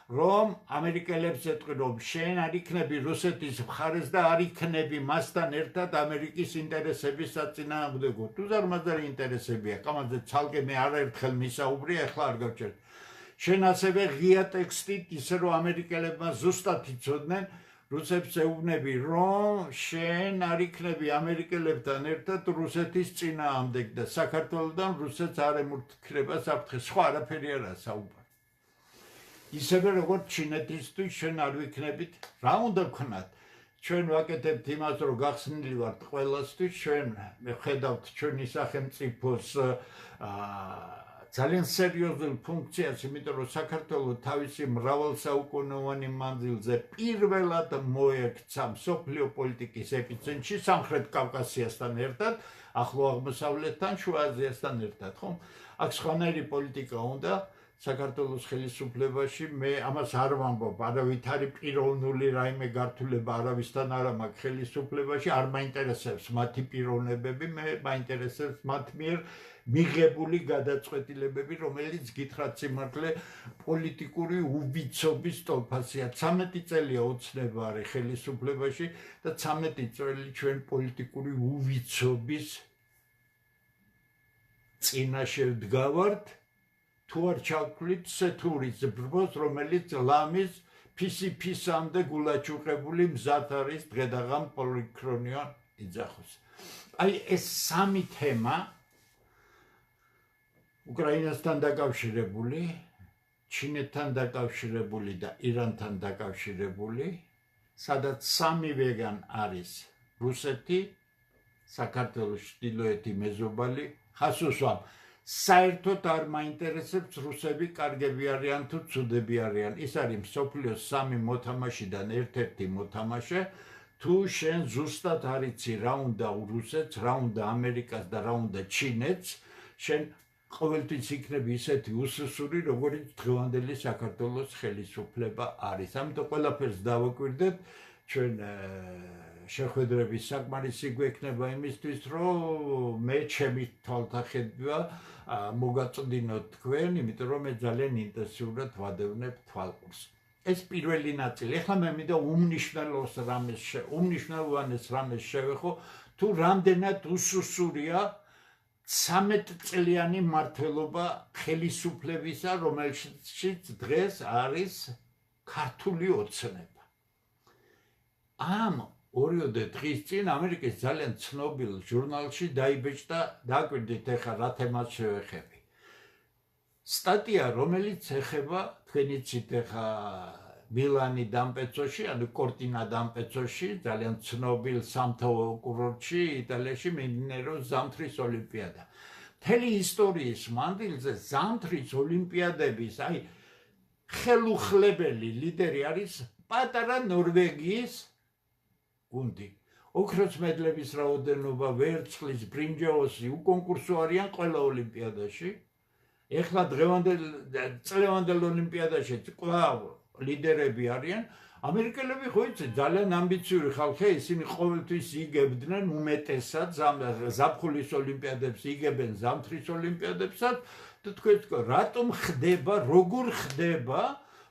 რომ ამერიკელებს ეტყვი, რომ შენ არ იქნები რუსეთის მხარეს და არ იქნები მასთან ერთად ამერიკის ინტერესების საწინააღმდეგო. თუ ზარმაზარი ინტერესები აქვს, ამაზე ცალკე მე არაერთხელ მისაუბრია, ახლა არ გავჩერდ. შენ ასევე ღია ტექსტით, ისე რომ ამერიკელებმა ზუსტად იცოდნენ, რუსებს ეუბნები, რომ შენ არ იქნები ამერიკელებთან ერთად რუსეთის წინააღმდეგ და საქართველოდან რუსეთს არ ემუქრება საფრთხე. სხვა არაფერი არაა საუბარი. ისევე როგორც ჩინეთისთვის ჩვენ არ ვიქნებით, რა უნდა ვქნათ? ჩვენ ვაკეთებთ იმას, რომ გახსნილი ვართ ყველასთვის, ჩვენ ხედავთ ჩვენი სახელმწიფოს ძალიან სერიოზულ ფუნქციას, იმიტომ რომ საქართველოს თავისი მრავალსაუკუნოვანი მანძილზე პირველად მოექცა მსოფლიო პოლიტიკის ეპიცენტრში სამხრეთ კავკასიასთან ერთად, ახლო აღმოსავლეთთან, შუა აზიასთან ერთად, ხო? აქ სხვანაირი პოლიტიკა უნდა საქართველოს ხელისუფლებაში, მე ამას არ ვამბობ, არავითარი პიროვნული რაიმე გართულება არავისთან არ მაქვს ხელისუფლებაში, არ მაინტერესებს მათი პიროვნებები, მე მაინტერესებს მათ მიერ მიღებული გადაწყვეტილებები, რომელიც გითხრათ სიმართლე პოლიტიკური უბიცობის ტოლფასია. 13 წელია ოცნება არის ხელისუფლებაში და 13 წელი ჩვენ პოლიტიკური უბიცობის წინაშე ვდგავართ, თუ არ ჩავთვლით სეთურის ბრბოს, რომელიც ლამის ფის-ფისამდე გულაჩუყებული მზად არის დღედაღამ პოლიქრონიონ იძახოს. აი ეს სამი თემა უკრაინასთან დაკავშირებული, ჩინეთთან დაკავშირებული და ირანთან დაკავშირებული, სადაც სამივეგან არის რუსეთი, საქართველოს ჩრდილოეთი მეზობელი, ხას უსვამ. საერთოდ არ მაინტერესებს რუსები კარგები არიან თუ ცუდები არიან. ის არის მსოფლიოს სამი მოთამაშიდან ერთ-ერთი მოთამაშე. თუ შენ ზუსტად არ იცი რა უნდა რუსეთს, რა უნდა ამერიკას და რა უნდა ჩინეთს, შენ ყოველთვის იქნები ისეთი უსუსური, როგორც დღევანდელი საქართველოს ხელისუფლება არის. ამიტომ ყველაფერს დავაკვირდეთ, ჩვენ შეხვედრების საკმარისი გვექნება იმისთვის, რომ მე ჩემი თვალთახედვა მოგაწვდინოთ თქვენ, იმიტომ რომ მე ძალიან ინტენსიურად ვადევნებ თვალყურს. ეს პირველი ნაწილი. ეხლა მე მინდა უმნიშვნელოვანეს რამეს შევეხო, თუ რამდენად უსუსურია 13 წლიანი მმართველობა ხელისუფლებისა, რომელშიც დღეს არის ქართული ოცნება. ამ 2 დღის წინ ამერიკის ძალიან ცნობილ ჟურნალში დაიბეჭდა, დააკვირდით ეხლა რა თემას შევეხები. სტატია, რომელიც ეხება, თქვენ იცით ეხლა მილანი დამპეცოში, ანუ კორტინა დამპეცოში, ძალიან ცნობილ სამთავო კურორტში, იტალიაში მიმდინარეობს ზამთრის ოლიმპიადა. მთელი ისტორიის მანძილზე ზამთრის ოლიმპიადების, აი, ხელუხლებელი ლიდერი არის პატარა ნორვეგიის გუნდი. ოქროს მედლების რაოდენობა, ვერცხლის, ბრინჯაოსი უკონკურსო არიან ყველა ოლიმპიადაში. ეხლა წლევანდელ ოლიმპიადაში კვლავ ლიდერები არიან. ამერიკელები ხო იცით, ძალიან ამბიციური ხალხია, ისინი ყოველთვის იგებდნენ უმეტესად ზაფხულის ოლიმპიადებს, იგებენ ზამთრის ოლიმპიადებსაც და თქვენ რატომ ხდება, როგორ ხდება,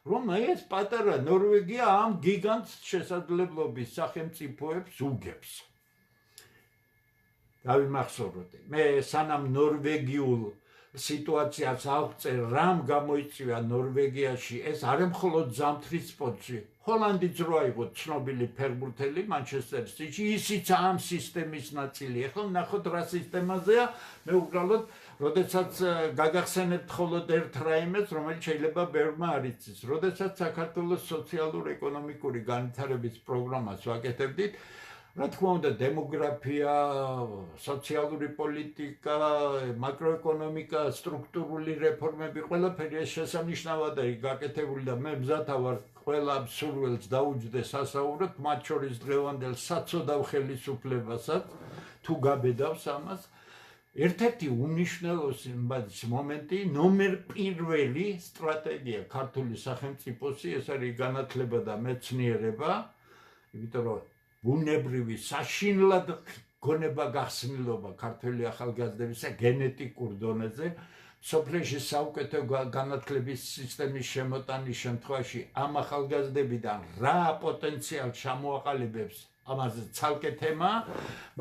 რომ ეს პატარა ნორვეგია ამ გიგანტ შესაძლებლობის სახელმწიფოებს უგებს. დავიმახსოვროთ. მე სანამ ნორვეგიულ სიტუაციას აღწერ, რამ გამოიწვია ნორვეგიაში, ეს არა მხოლოდ ზამთრის სპორტში. ჰოლანდიც რო აიღო ცნობილი ფეხბურთელი მანჩესტერ სიტიში, ისიც ამ სისტემის ნაწილი. ეხლა ნახოთ რა სისტემაზეა, მე უბრალოდ როდესაც გაგახსენებთ მხოლოდ ერთ რაიმეს, რომელიც შეიძლება ბევრმა არ იცის. როდესაც საქართველოს სოციალურ-ეკონომიკური განვითარების პროგრამას ვაკეთებდით, რა თქმა უნდა, დემოგრაფია, სოციალური პოლიტიკა, მაკროეკონომიკა, სტრუქტურული რეფორმები, ყველაფერი ეს შესანიშნავად არის გაკეთებული და მე მზათა ვარ ყველა მსურველს დაუჯდე სასაუბროდ, მათ შორის დღევანდელ საცოდავ ხელისუფლებასაც, თუ გაბედავს ამას. ერთ-ერთი უმნიშვნელოვანესი მომენტი, ნომერ პირველი სტრატეგია ქართული სახელმწიფოსი, ეს არის განათლება და მეცნიერება, იმიტომ რომ ბუნებრივი საშინლად გონება გახსნილობა ქართველი ახალგაზრდებისა გენეტიკურ დონეზე, სოფლში საუკეთესო განათლების სისტემის შემოტანის შემთხვევაში ამ ახალგაზრდებიდან რა პოტენციალს ჩამოაყალიბებს, ამაზე ცალკე თემაა,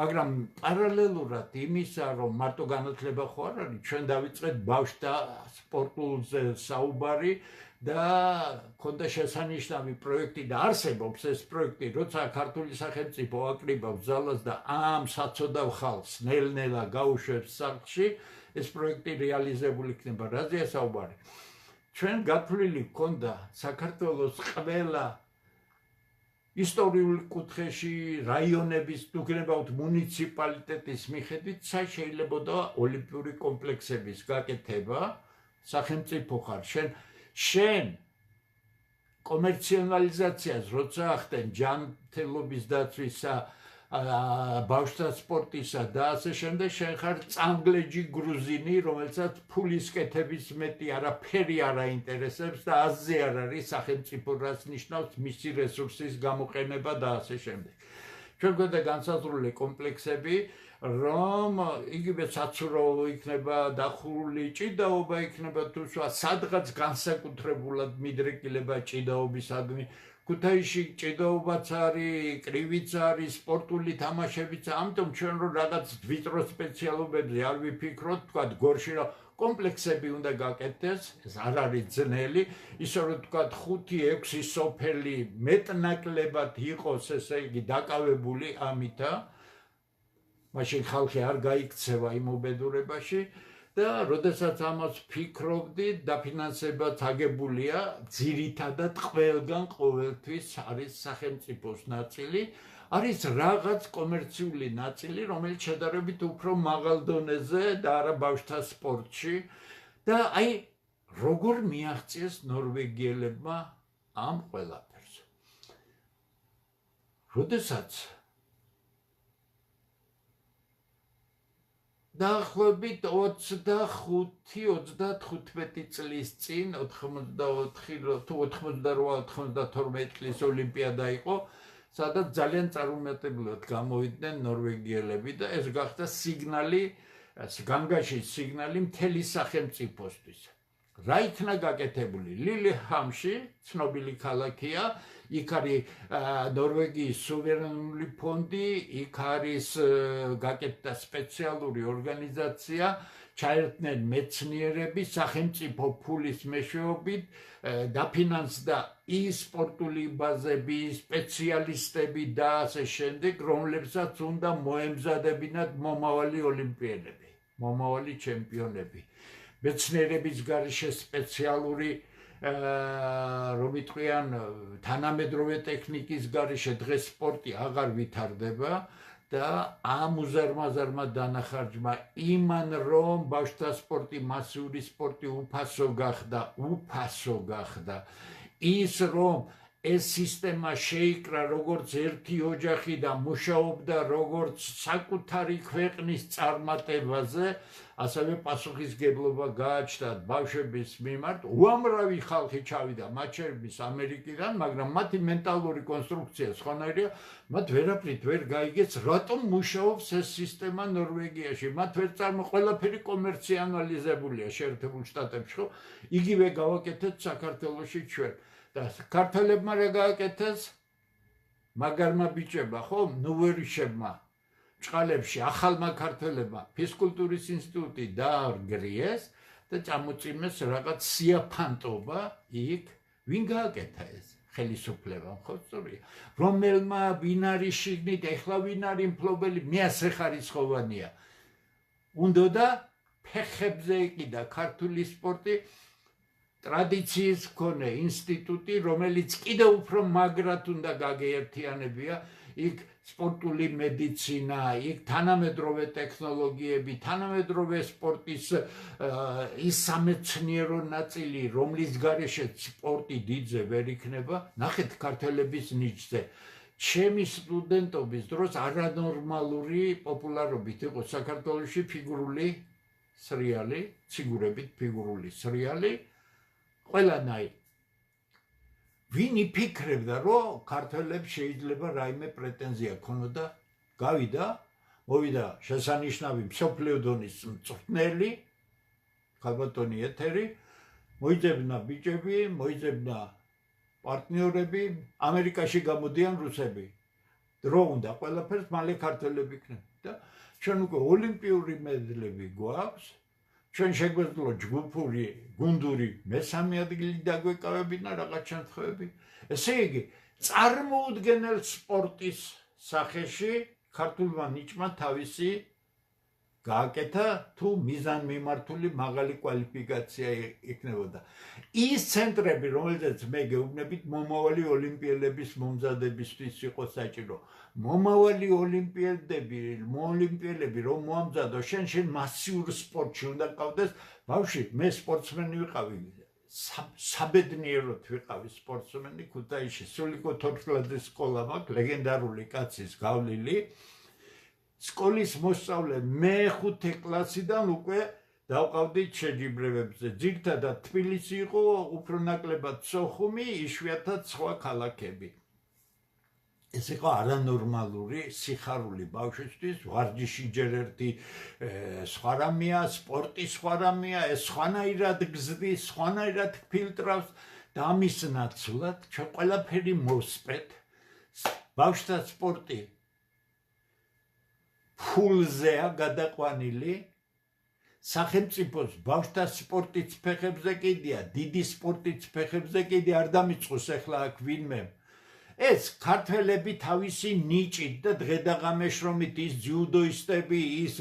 მაგრამ პარალელურად იმისა, რომ მარტო განათლება ხო არ არის, ჩვენ დავიწყეთ ბავშვთა სპორტულზე საუბარი და ქონდა შესანიშნავი პროექტი და არსებობს ეს პროექტი, როცა ქართული სახელმწიფო აკრიბავს ძალას და ამ საცოდავ ხალხს ნელ-ნელა გაუშვებს სახლში, ეს პროექტი რეალიზებული იქნება. რაზეა საუბარი? ჩვენ გათვლილი ქონდა საქართველოს ყველა ისტორიულ კუთხეში, რაიონების, უგნებავთ მუნიციპალიტეტის მიხედვით შეიძლებოდა ოლიმპიური კომპლექსების გაკეთება, სახელმწიფო ხარ, შენ კომერციონალიზაციას როცა ახდენ ჯანმრთელობის დაცვისა, ბავშვთა სპორტისა და ასე შემდეგ, შენ ხარ წამგლეჯი გრუზინი, რომელსაც ფულის კეთების მეტი არაფერი არ აინტერესებს და აზზე არ არის სახელმწიფო რას ნიშნავს მისი რესურსის გამოყენება და ასე შემდეგ. ჩვენ გვქონდა განსაზღვრული კომპლექსები, რომ იგივე საცურაო იქნება, დახურული ჭიდაობა იქნება თუ სხვა, სადღაც განსაკუთრებულად მიდრეკილება ჭიდაობისადმი. ქუთაისში ჭიდაობაც არის, კრივიც არის, სპორტული თამაშებიც, ამიტომ ჩვენ რომ რაღაც ვიწრო სპეციალობებზე არ ვიფიქროთ, თქვა გორში რომ კომპლექსები უნდა გაკეთდეს, ეს არ არის ძნელი, ისე რომ თქვა 5-6 სოფელი მეტნაკლებად იყოს, ესე იგი დაკავებული ამითა, მაშინ ხალხი არ გაიქცევა იმ უბედურებაში და როდესაც ამას ფიქრობდი, დაფინანსებაც აგებულია, ძირითადად ყველგან ყოველთვის არის სახელმწიფოს ნაწილი, არის რაღაც კომერციული ნაწილი, რომელიც შედარებით უფრო მაღალ დონეზე და არა ბავშვთა სპორტში და აი როგორ მიაღწიეს ნორვეგიელებმა ამ ყველაფერს. როდესაც დაახლოებით 25-35 წლის წინ 84 თუ 88-92 წლის ოლიმპიადა იყო, სადაც ძალიან წარუმატებლად გამოვიდნენ ნორვეგიელები და ეს გახდა სიგნალი, განგაშის სიგნალი მთელი სახელმწიფოსთვის. რა იქნა გაკეთებული? ლილეჰამში, ცნობილი ქალაქია, იქ არის ნორვეგიის სუვერენული ფონდი, იქ არის გაკეთდა სპეციალური ორგანიზაცია, ჩაერთნენ მეცნიერები სახელმწიფო ფულის მეშვეობით, დაფინანსდა ის სპორტული ბაზები, სპეციალისტები და ასე შემდეგ, რომლებსაც უნდა მოემზადებინათ მომავალი ოლიმპიელები, მომავალი ჩემპიონები. მეცნიერების გარეშე სპეციალური რომ იტყვიან თანამედროვე ტექნიკის გარეშე დღეს სპორტი აღარ ვითარდება და ამ უზარმაზარმა დანახარჯმა იმან რომ ბავშვთა სპორტი, მასიური სპორტი უფასო გახდა, ის რომ ეს სისტემა შეიკრა როგორც ერთი ოჯახი და მუშაობდა როგორც საკუთარი ქვეყნის წარმატებაზე, ასევე პასუხისგებლობა გააჩნდა ბავშვების მიმართ. უამრავი ხალხი ჩავიდა, მათ შორის ამერიკიდან, მაგრამ მათი მენტალური კონსტრუქცია სხვანაირია, მათ ვერაფრით ვერ გაიგეს, რატომ მუშაობს ეს სისტემა ნორვეგიაში. მათ ვერ ყველაფერი კომერციანალიზებულია შეერთებულ შტატებში, ხო? იგივე გავაკეთეთ საქართველოში ჩვენ. და ქართველებმა რა გააკეთეს? მაგარმა ბიჭებმა, ხო, ნუვერიშებმა, ჭყალებში, ახალმა ქართველებმა ფიზკულტურის ინსტიტუტი დაარგრიეს და წამოწიმეს რაღაც სიაფანტობა იქ. ვინ გააკეთა ეს? ხელისუფლებამ, ხო, სწორია. რომელმა ვინ არის შიგნით, ეხლა ვინ არის მფლობელი, მეასრეხარისხოვანია. უნდა ფეხებზე იყიდა ქართული სპორტი. ტრადიციის მქონე ინსტიტუტი, რომელიც კიდევ უფრო მაგრად უნდა გაგეერთიანებია, იქ სპორტული მედიცინა, იქ თანამედროვე ტექნოლოგიები, თანამედროვე სპორტის ის სამეცნიერო ნაწილი, რომლის გარეშე სპორტი დიდზე ვერ იქნება, ნახეთ ქართველების ნიჭზე. ჩემი სტუდენტობის დროს არანორმალური პოპულარობით იყო საქართველოში ფიგურული სრიალი, ციგურებით ფიგურული სრიალი. ყველანაირ. ვინ იფიქრებდა, რომ ქართველებს შეიძლება რაიმე პრეტენზია ქონოდა? მოვიდა შესანიშნავი მსოფლიო დონის მწვრთნელი, ქალბატონი ეთერი, მოიძებნა ბიჭები, მოიძებნა პარტნიორები, ამერიკაში გამოდიან რუსები. დრო უნდა ყველაფერს მალე ქართველები იქნება და ჩვენ უკვე ოლიმპიური მედლები გვაქვს. ჩვენ შეგვეძლო ჯგუფური, გუნდური მესამე ადგილი დაგვეკავებინა რაღაც შემთხვევები. ესე იგი, წარმოუდგენელ სპორტის სახეში ქართულმა ნიჭმა თავისი გააკეთა თუ მიზანმიმართული მაღალი კვალიფიკაცია იქნებოდა. ის ცენტრები, რომელზეც მე გეუბნებით, მომავალი ოლიმპიელების მომზადებისთვის იყო საჭირო. მომავალი ოლიმპიელები რომ მოამზადო, შენ მასიურ სპორტში უნდა ყავდეს. ბავშვი, მე სპორტსმენი ვიყავი, საბედნიეროდ ვიყავი სპორტსმენი ქუთაისში. სულიკო თორთლაძის სკოლა მაქვს, ლეგენდარული კაცის გავლილი. სკოლის მოსწავლე მე-5 კლასიდან უკვე დავყავდით შეჯიბრებებზე. ძირითადად თბილისი იყო, უფრო ნაკლებად სოხუმი, იშვიათად სხვა ქალაქები. ეს იყო არანორმალური სიხარული ბავშვისთვის, ვარჯიში ჯერ ერთი სხვა რამეა, სპორტი სხვა რამეა, ეს სხვანაირად გზდის, სხვანაირად ფილტრავს და ამის ნაცვლად ჩვენ ყველაფერი მოვსპეთ. ბავშვთა სპორტი ფულზეა გადაყვანილი. სახელმწიფოს ბავშვთა სპორტიც ფეხებზე კიდია, დიდი სპორტიც ფეხებზე კიდია არ დამიწყოს ახლა აქ ვინმე. ეს ქართველები თავისი ნიჭით და დღედაღამეშრომით ის ჯუდოისტები, ის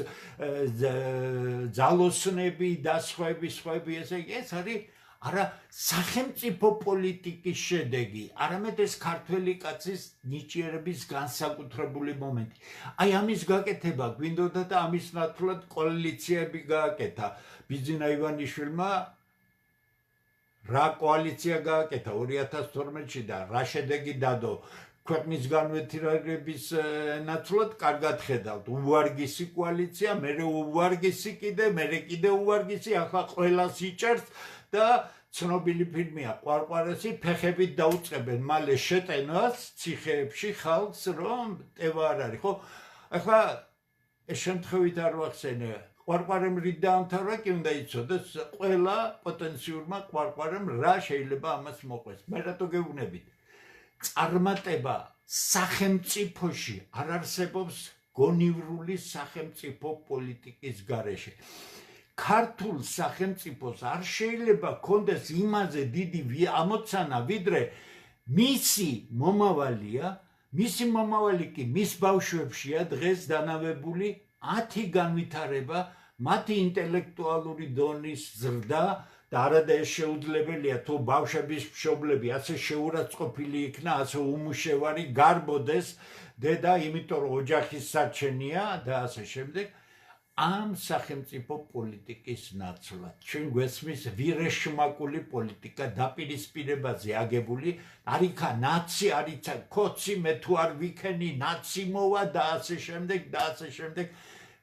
ძალოსნები და სხვები, ესე იგი ეს არის არა სახელმწიფო პოლიტიკის შედეგი, არამედ ეს ქართველი კაცის ნიჭიერების განსაკუთრებული მომენტი. აი ამის გაკეთება გვინდოდა და ამის ნაცვლად კოალიციები გააკეთა. ბიძინა ივანიშვილმა რა კოალიცია გააკეთა 2012-ში და რა შედეგი დადო ქვეყნის განვითარების ნაცვლად კარგად ხედავთ. უვარგისი კოალიცია, მერე უვარგისი კიდე უვარგისი, ახლა ყველას იჭერს და ცნობილი ფილმია ყვარყვარესი ფეხებით დაუწყებენ მალე შეტენას ციხეებში ხალხს რომ ტევა არ არის, ხო? ახლა ეს შემთხვევით არ ვახსენე ყვარყვარემ რით დაამთავრა, კი უნდა იცოდეს ყველა პოტენციურმა ყვარყვარემ რა შეიძლება ამას მოყვეს. მე რატო გეუბნებით? წარმატება სახელმწიფოში არ არსებობს გონივრული სახელმწიფო პოლიტიკის გარეშე. ქართულ სახელმწიფოს არ შეიძლება ქონდეს იმაზე დიდი ამოცანა, ვიდრე მისი მომავალი კი მის ბავშვებშია დღეს დანავებული 10 განვითარება, მათი ინტელექტუალური დონის ზრდა და არადა ეს შეუძლებელია თუ ბავშვების მშობლები ასე შეურაცხყოფილი იქნა, ასე უმუშევარი გარბოდეს დედა, იმიტომ რომ ოჯახის საჩენია და ასე შემდეგ. ამ სახელმწიფო პოლიტიკის ნაცვლად ჩვენ გვესმის ვირეშმაკული პოლიტიკა დაპირისპირებაზე აგებული, არიქა ნაცი, არიცა კოცი, მე თუ არ ვიქენი ნაცი მოვა და ასე შემდეგ.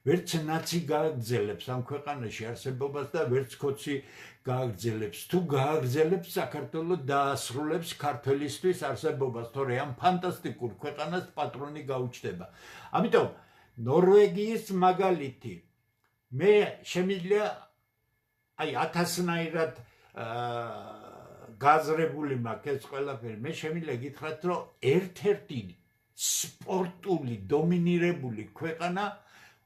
ვერც ნაცი გააგრძელებს ამ ქვეყანაში არსებობას და ვერც კოცი გააგრძელებს. თუ გააგრძელებს, საქართველოს დაასრულებს ქართველისთვის არსებობას, თორე ამ ფანტასტიკურ ქვეყანას პატრონი გაუჩნდება. ამიტომ ნორვეგიის მაგალითი მე შემიძლია აი 1000-ნაირად გაზრებული მაქვს ეს ყველაფერი. მე შემიძლია გითხრათ რომ ერთ-ერთი სპორტული დომინირებული ქვეყანა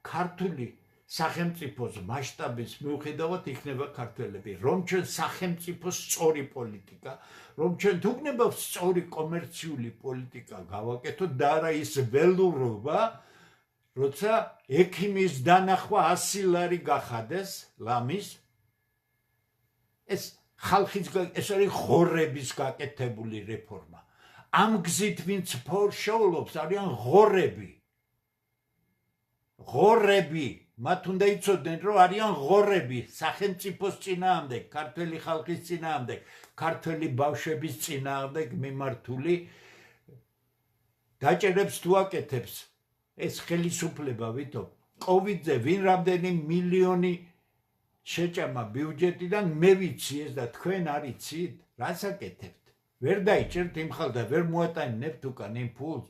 ქართული სახელმწიფოს მასშტაბის მიუხედავად იქნება ქართველები. რომ ჩვენ სახელმწიფოს სწორი პოლიტიკა, რომ ჩვენ თუნდაც სწორი კომერციული პოლიტიკა გავაკეთოთ და არა ის ველურობა, როცა ექიმის დანახვა 100 ლარი გახადეს ლამის, ეს ხალხის ეს არის ღორების გაკეთებული რეფორმა. ამ გზით ვინც ფორშოლობს არიან ღორები, მათ უნდა იცოდნენ რომ არიან ღორები სახელმწიფოს წინააღმდეგ, ქართველი ხალხის წინააღმდეგ, ქართველი ბავშვების წინააღმდეგ მიმართული დაჭერებს თუ აკეთებს ეს ხელისუფლება ვითომ კოვიდზე ვინ რამდენი მილიონი შეჭამა ბიუჯეტიდან მე ვიცი ეს და თქვენ არ იცით რას აკეთებთ? ვერ დაიჭერთ იმ ხალხს და ვერ მოატანინებთ უკან იმ ფულს.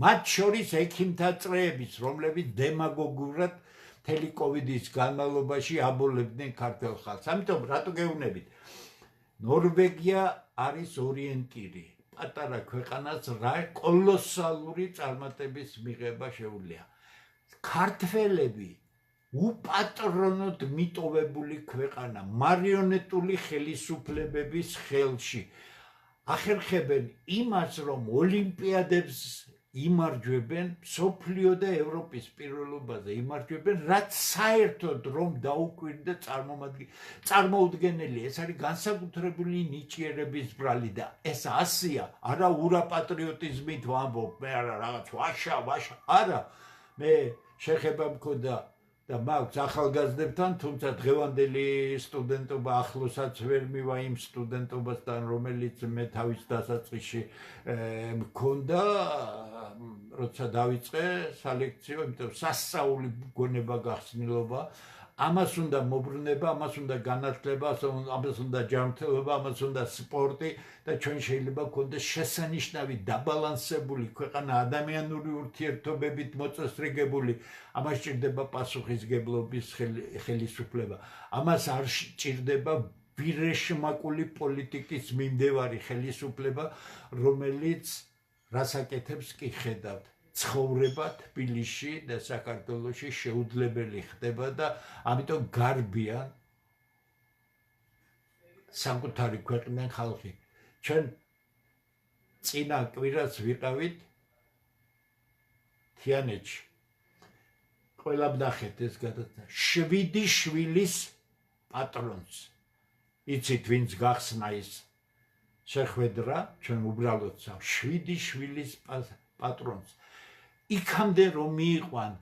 მათ შორის ექიმთა წრეების, რომლებიც დემაგოგურად მთელი კოვიდის განმავლობაში აბოლებდნენ ქართველ ხალხს. ამიტომ რატო გეუბნებით? ნორვეგია არის ორიენტირი. პატარა ქვეყანას რა კოლოსალური წარმატების მიღება შეუძლია. ქართველები უპატრონოდ მიტოვებული ქვეყანა, მარიონეტული ხელისუფლებების ხელში. ახერხებენ იმას, რომ ოლიმპიადებს იმარჯვებენ, მსოფლიო და ევროპის პირველობაზე იმარჯვებენ, რაც საერთოდ რომ დაუკვირდა წარმოუდგენელი. ეს არის განსაკუთრებული ნიჭიერების ბრალი და ეს ასია, არა ურაპატრიოტიზმით ვამბობ, მე არა რაღაც ვაშა, არა, მე შეხება მქონდა და მაქვს ახალგაზრდებთან, თუმცა დღევანდელი სტუდენტობა ახლოსაც ვერ მივა იმ სტუდენტობასთან, რომელიც მე თავის დასაწყისში მქონდა, როცა დავიწყე სალექციო, იმიტომ სასწაული გონება გახსნილობა, ამას უნდა მოbrunება, ამას უნდა განათლება, ამას უნდა ჯანმრთელობა, ამას უნდა სპორტი და ჩვენ შეიძლება გქონდეს შესანიშნავი დაბალანსებული ქვეყანა ადამიანური ურთიერთობებით მოწესრიგებული. ამას ჭირდება პასუხისგებლობის ხელისუფლება. ამას არ ჭირდება ვირეშმაკული პოლიტიკის მიმდევარი ხელისუფლება, რომელიც რას აკეთებს კი ხედავთ. ცხოვრება თბილისში და საქართველოში შეუძლებელი ხდება და ამიტომ გარბიან საკუთარი ქვეყნის ხალხი. ჩვენ წინა კვირას ვიყავით თიანეთში. ყველამ ნახეთ ეს გადადა 7 შვილის პატრონს. იცით ვინც გახსნა ის შეხვედრა, ჩვენ უბრალოდ 7 შვილის პატრონს. იქამდე რომ მიიყვან,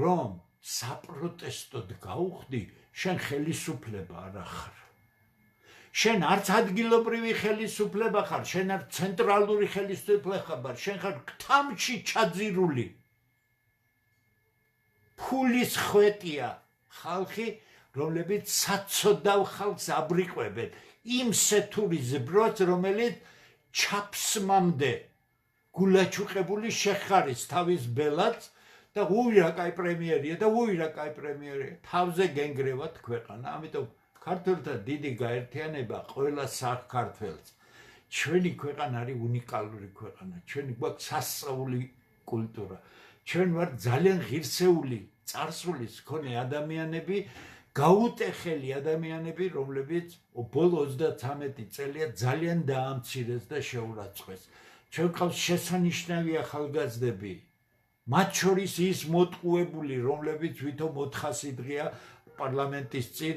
რომ საპროტესტოდ გაუხდი, შენ ხელისუფლება არ ხარ. შენ არც ადგილობრივი ხელისუფლება ხარ, შენ არ ცენტრალური ხელისუფლება ხარ, შენ ხარ κτამში ჩაძირული. ფულის ხვეტია ხალხი, რომლებიც საცოდავ ხალხს აბრიყვებენ იმ სეთურის დროს, რომელიც ჩაფსმამდე გულაჩუყებული შეხარის თავის ბელადს და უირა კაი პრემიერია და უირა კაი პრემიერია. თავზე გენგრევათ ქვეყანა. ამიტომ ქართველთა დიდი გაერთიანება ყველა საქართველოს. ჩვენი ქვეყანა არის უნიკალური ქვეყანა. ჩვენი გვაქვს სასწაული კულტურა. ჩვენ ვართ ძალიან ღირსეული, წარსულის მქონე ადამიანები, გაუტეხელი ადამიანები, რომლებიც ბოლო 33 წელია ძალიან დაამცირეს და შეურაცხყვეს. ჩვენ ყავს შესანიშნავი ახალგაზრდები. მათ შორის ის მოტყუებული, რომლებიც ვითომ 400 დღეა პარლამენტის წინ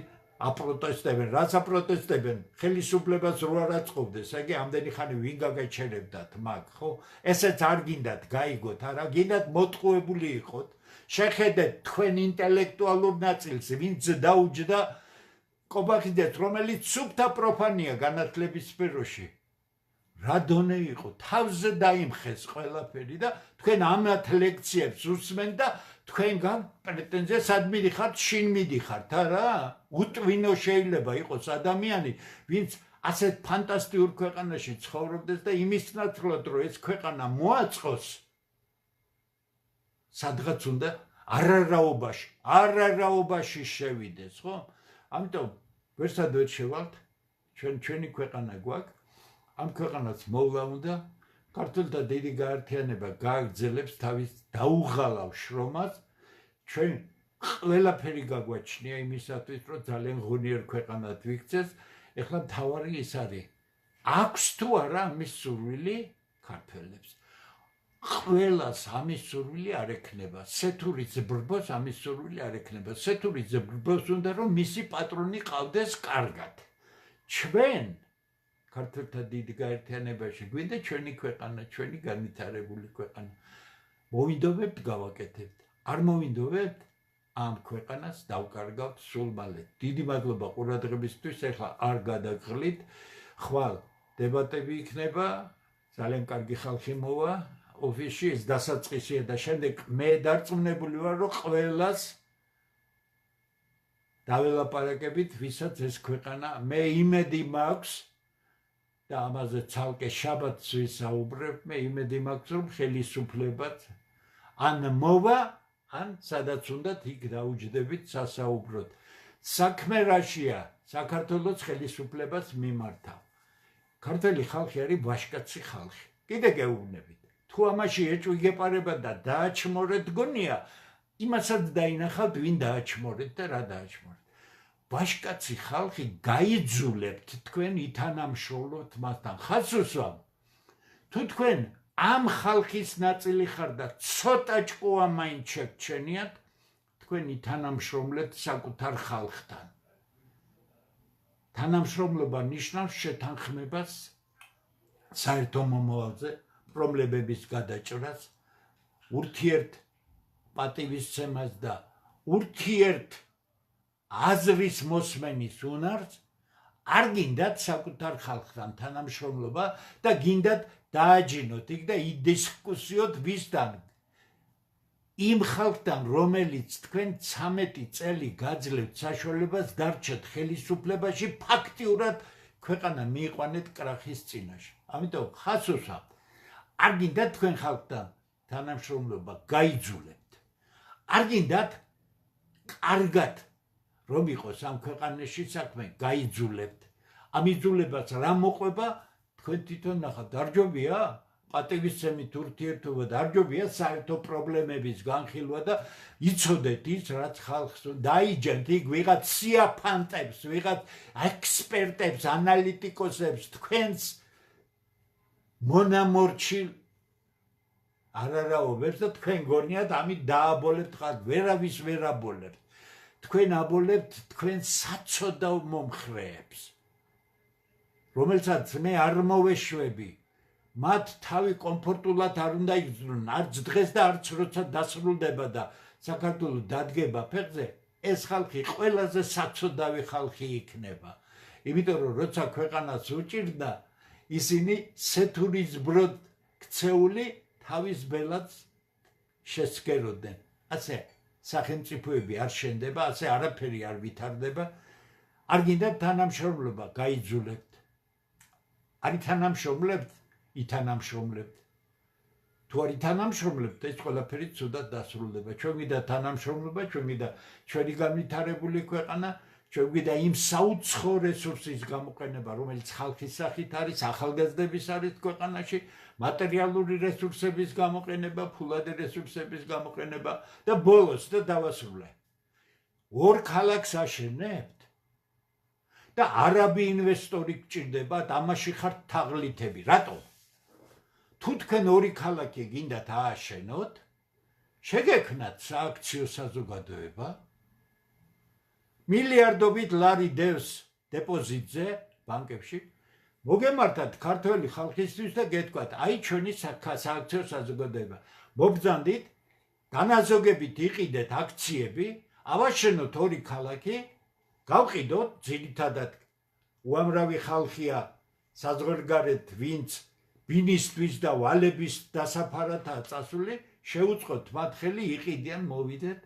აპროტესტებენ. რაც აპროტესტებენ? ხელისუფლებას რო არ აწყობდეს, აგი ამდენი ხანი ვინ გაგაჩერებდათ მაგ, ხო? ესეც არ გინდათ გაიგოთ, არა გინდათ მოტყუებული იყოთ. შეხედეთ თქვენ ინტელექტუალურ ნაწილს, ვინც დაუჯდა კობახიძეს, რომელიც სუფთა პროფანია განათლების სფეროში. რა დონე იყო, თავზე დაიმხეს ყველაფერი და თქვენ ამათ ლექციებს უსმენ და თქვენგან პრეტენზია სად მიდიხართ, შინ მიდიხართ, არა? უტვინო შეიძლება იყოს ადამიანი, ვინც ასეთ ფანტასტიკურ ქვეყანაში ცხოვრობდეს და იმის ნაცვლად, რომ ეს ქვეყანა მოაწყოს, სადღაც უნდა არარაობაში შევიდეს, ხო? ამიტომ ვერსად ვერ შევალთ, ჩვენი ქვეყანა გვაქვს. ამ ქვეყანას მოვლა უნდა ქართველთა დიდი გაერთიანება გააგრძელებს თავის დაუღალავ შრომას. ჩვენ ყველაფერი გაგვაჩნია იმისათვის, რომ ძალიან ღონიერ ქვეყანად ვიქცეს. ეხლა მთავარი ის არის, აქვს თუ არა ამის სურვილი ქართველებს. ყველას ამის სურვილი არ ექნება. სეთურის ბრბოს ამის სურვილი არ ექნება. სეთურის ბრბოს უნდა რომ მისი პატრონი ყავდეს კარგად. ჩვენ ქართველთა დიდი გაერთიანებაში გვინდა ჩვენი ქვეყანა, ჩვენი განვითარებული ქვეყანა. მოვინდობებთ გავაკეთებთ. არ მოვინდობებთ, ამ ქვეყანას დავკარგავთ სულ მალე. დიდი მადლობა ყურადღებისთვის. ეხლა არ გადაგღლით. ხვალ დებატები იქნება. ძალიან კარგი ხალხი მოვა ოფისში, ეს დასაწყისია და შემდეგ მე დარწმუნებული ვარ, რომ ყველას დაველაპარაკებით, ვისაც ეს ქვეყანა, მე იმედი მაქვს და ამაზე ცალკე შაბათს ვისაუბრებ, მე იმედი მაქვს, რომ ხელისუფლებაც ან მოვა, ან სადაც უნდათ იქ დაუჯდებით სასაუბროდ. საქმე რაშია? საქართველოს ხელისუფლებას მიმართავ. ქართველი ხალხი არის ვაჟკაცი ხალხი. კიდე გეუბნებით. თუ ამაში ეჭვიგეპარება და დააჩმორეთ გონია, იმასაც დაინახავთ, ვინ დააჩმორეთ და რა დააჩმორეთ. ვაჟკაცი ხალხი გაიძულებთ თქვენ ითანამშრომლოთ მასთან. ხას უსვამ, თუ თქვენ ამ ხალხის ნაწილი ხარ და ცოტა ჭკუა მაინც შეგჩენიათ, თქვენ ითანამშრომლეთ საკუთარ ხალხთან. თანამშრომლობა ნიშნავს შეთანხმებას საერთო მომავალზე, პრობლემების გადაჭრას, ურთიერთ პატივისცემას და ურთიერთ აზრის მოსმენის უნარს. არ გინდათ საკუთარ ხალხთან თანამშრომლობა და გინდათ დააჯინოთ იქ და იდისკუსიოთ ვისთან. იმ ხალხთან, რომელიც თქვენ 13 წელი გაძლევთ საშუალებას დარჩეთ ხელისუფლებაში, ფაქტიურად ქვეყანა მიიყვანეთ კრახის წინაშე. ამიტომ ხას უსვამთ. არ გინდათ თქვენ ხალხთან თანამშრომლობა, გაიძულებთ. არ გინდათ კარგად რომ იყოს ამ ქვეყანაში საქმე, გაიძულებთ. ამ იძულებას რა მოყვება, თქვენ თვითონ ნახავთ. დარჯობია პატივისცემით ურთიერთობა, დარჯობია საერთო პრობლემების განხილვა და იცოდეთ ის, რაც ხალხს დაიჯენთ იქ ვიღაც სიაფანტებს, ვიღაც ექსპერტებს, ანალიტიკოსებს, თქვენს მონამორჩილ არ არაობებს და თქვენ გონიათ ამით დააბოლებთ ხარ ვერავის ვერ აბოლებთ თქვენ აბოლებთ თქვენ საცოდავ მომხრეებს რომელსაც მე არ მოვეშვები მათ თავი კომფორტულად არ უნდა იგრძნონ არც დღეს და არც როცა დასრულდება და საქართველოს დადგება ფეხზე ეს ხალხი ყველაზე საცოდავი ხალხი იქნება იმიტომ რომ როცა ქვეყანას უჭირდა ისინი სეთურის ბროდ ქცეული თავის ბელადს შესკეროდნენ ასე სახელმწიფოები არ შენდება ასე არაფერი არ ვითარდება არ გინდათ თანამშრომლობა გაიძულებთ არ ითანამშრომლებთ ითანამშრომლებთ თუ არ ითანამშრომლებთ ეს ყველაფერი ცუდად დასრულდება ჩვენ გვინდა თანამშრომლობა ჩვენ გვინდა ჩვენი განვითარებული ქვეყანა ჩვენ გვინდა იმ საუცხო რესურსის გამოყენება რომელიც ხალხის სახით არის ახალგაზრდების არის ქვეყანაში მატერიალური რესურსების გამოყენება ფულადი რესურსების გამოყენება და ბოლოს და დავასრულე ორ ქალაქს აშენებთ და არაბი ინვესტორი გჭირდებათ ამაში ხართ თაღლითები რატო თუ თქვენ ორი ქალაქი გინდათ ააშენოთ შეგექმნათ სააქციო საზოგადოება მილიარდობით ლარი დევს დეპოზიტზე ბანკებში მოგემართათ ქართველი ხალხისთვის და გეთქვათ აი ჩვენი სააქციო საზოგადოება მობრძანდით განაზოგებით იყიდეთ აქციები ავაშენოთ ორი ქალაქი გავყიდოთ ძირითადად უამრავი ხალხია საზღვარგარეთ ვინც ბინისთვის და ვალების დასაფარადაა წასული შეუწყოთ მათ ხელი იყიდიან მოვიდეთ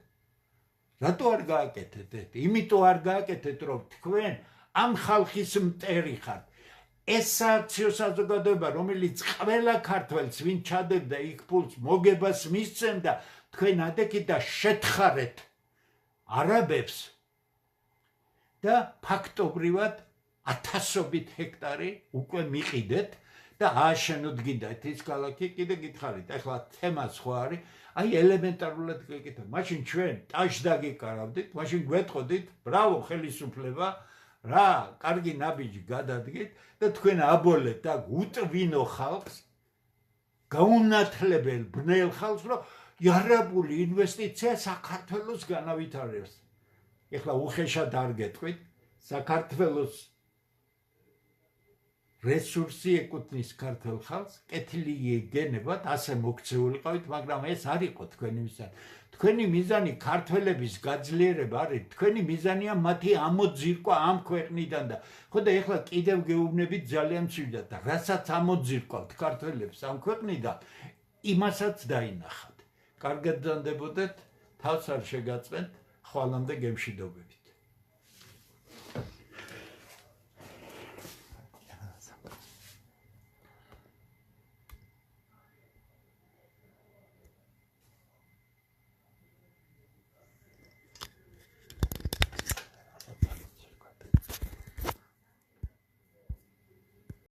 რატო არ გააკეთეთ იმიტომ არ გააკეთეთ რომ თქვენ ამ ხალხის მტერი ხართ ეს სააქციო საზოგადოება რომელიც ყველა ქართველს ვინ ჩადებდა იქ ფულს მოგებას მისცემდა თქვენ ადექით და შეთხარეთ არაბებს და ფაქტობრივად ათასობით ჰექტარი უკვე მიყიდეთ და ააშენოთ გინდათ ის ქალაქი კიდე გითხარით ახლა თემა სხვა არის აი ელემენტარულად გეკითხა მაშინ ჩვენ ტაშ დაგიკარავდით მაშინ გვეტყოდით ბრავო ხელისუფლება რა კარგი ნაბიჯი გადადგეთ და თქვენ აბოლებთ და უტვინო ხალხს გაუნათლებელ ბნელ ხალხს რომ იარაბული ინვესტიცია საქართველოს განავითარებს ეხლა უხეშად არ გეტყვით საქართველოს რესურსი ეკუთვნის ქართულ ხალხს კეთილი იგენებათ ასე მოქცეულიყავით მაგრამ ეს არ იყო თქვენი მიზანი თქვენი მიზანი ქართველების გაძლიერება არის თქვენი მიზანია მათი ამოძირკვა ამ ქვეყნიდან და ხო და ეხლა კიდევ გეუბნებით ძალიან მცირდად და რასაც ამოძირკვავთ ქართველებს ამ ქვეყნიდან იმასაც დაინახავთ კარგად დანდებოდეთ თავს არ შეგაწყვეტ ხვალამდე გემშვიდობებით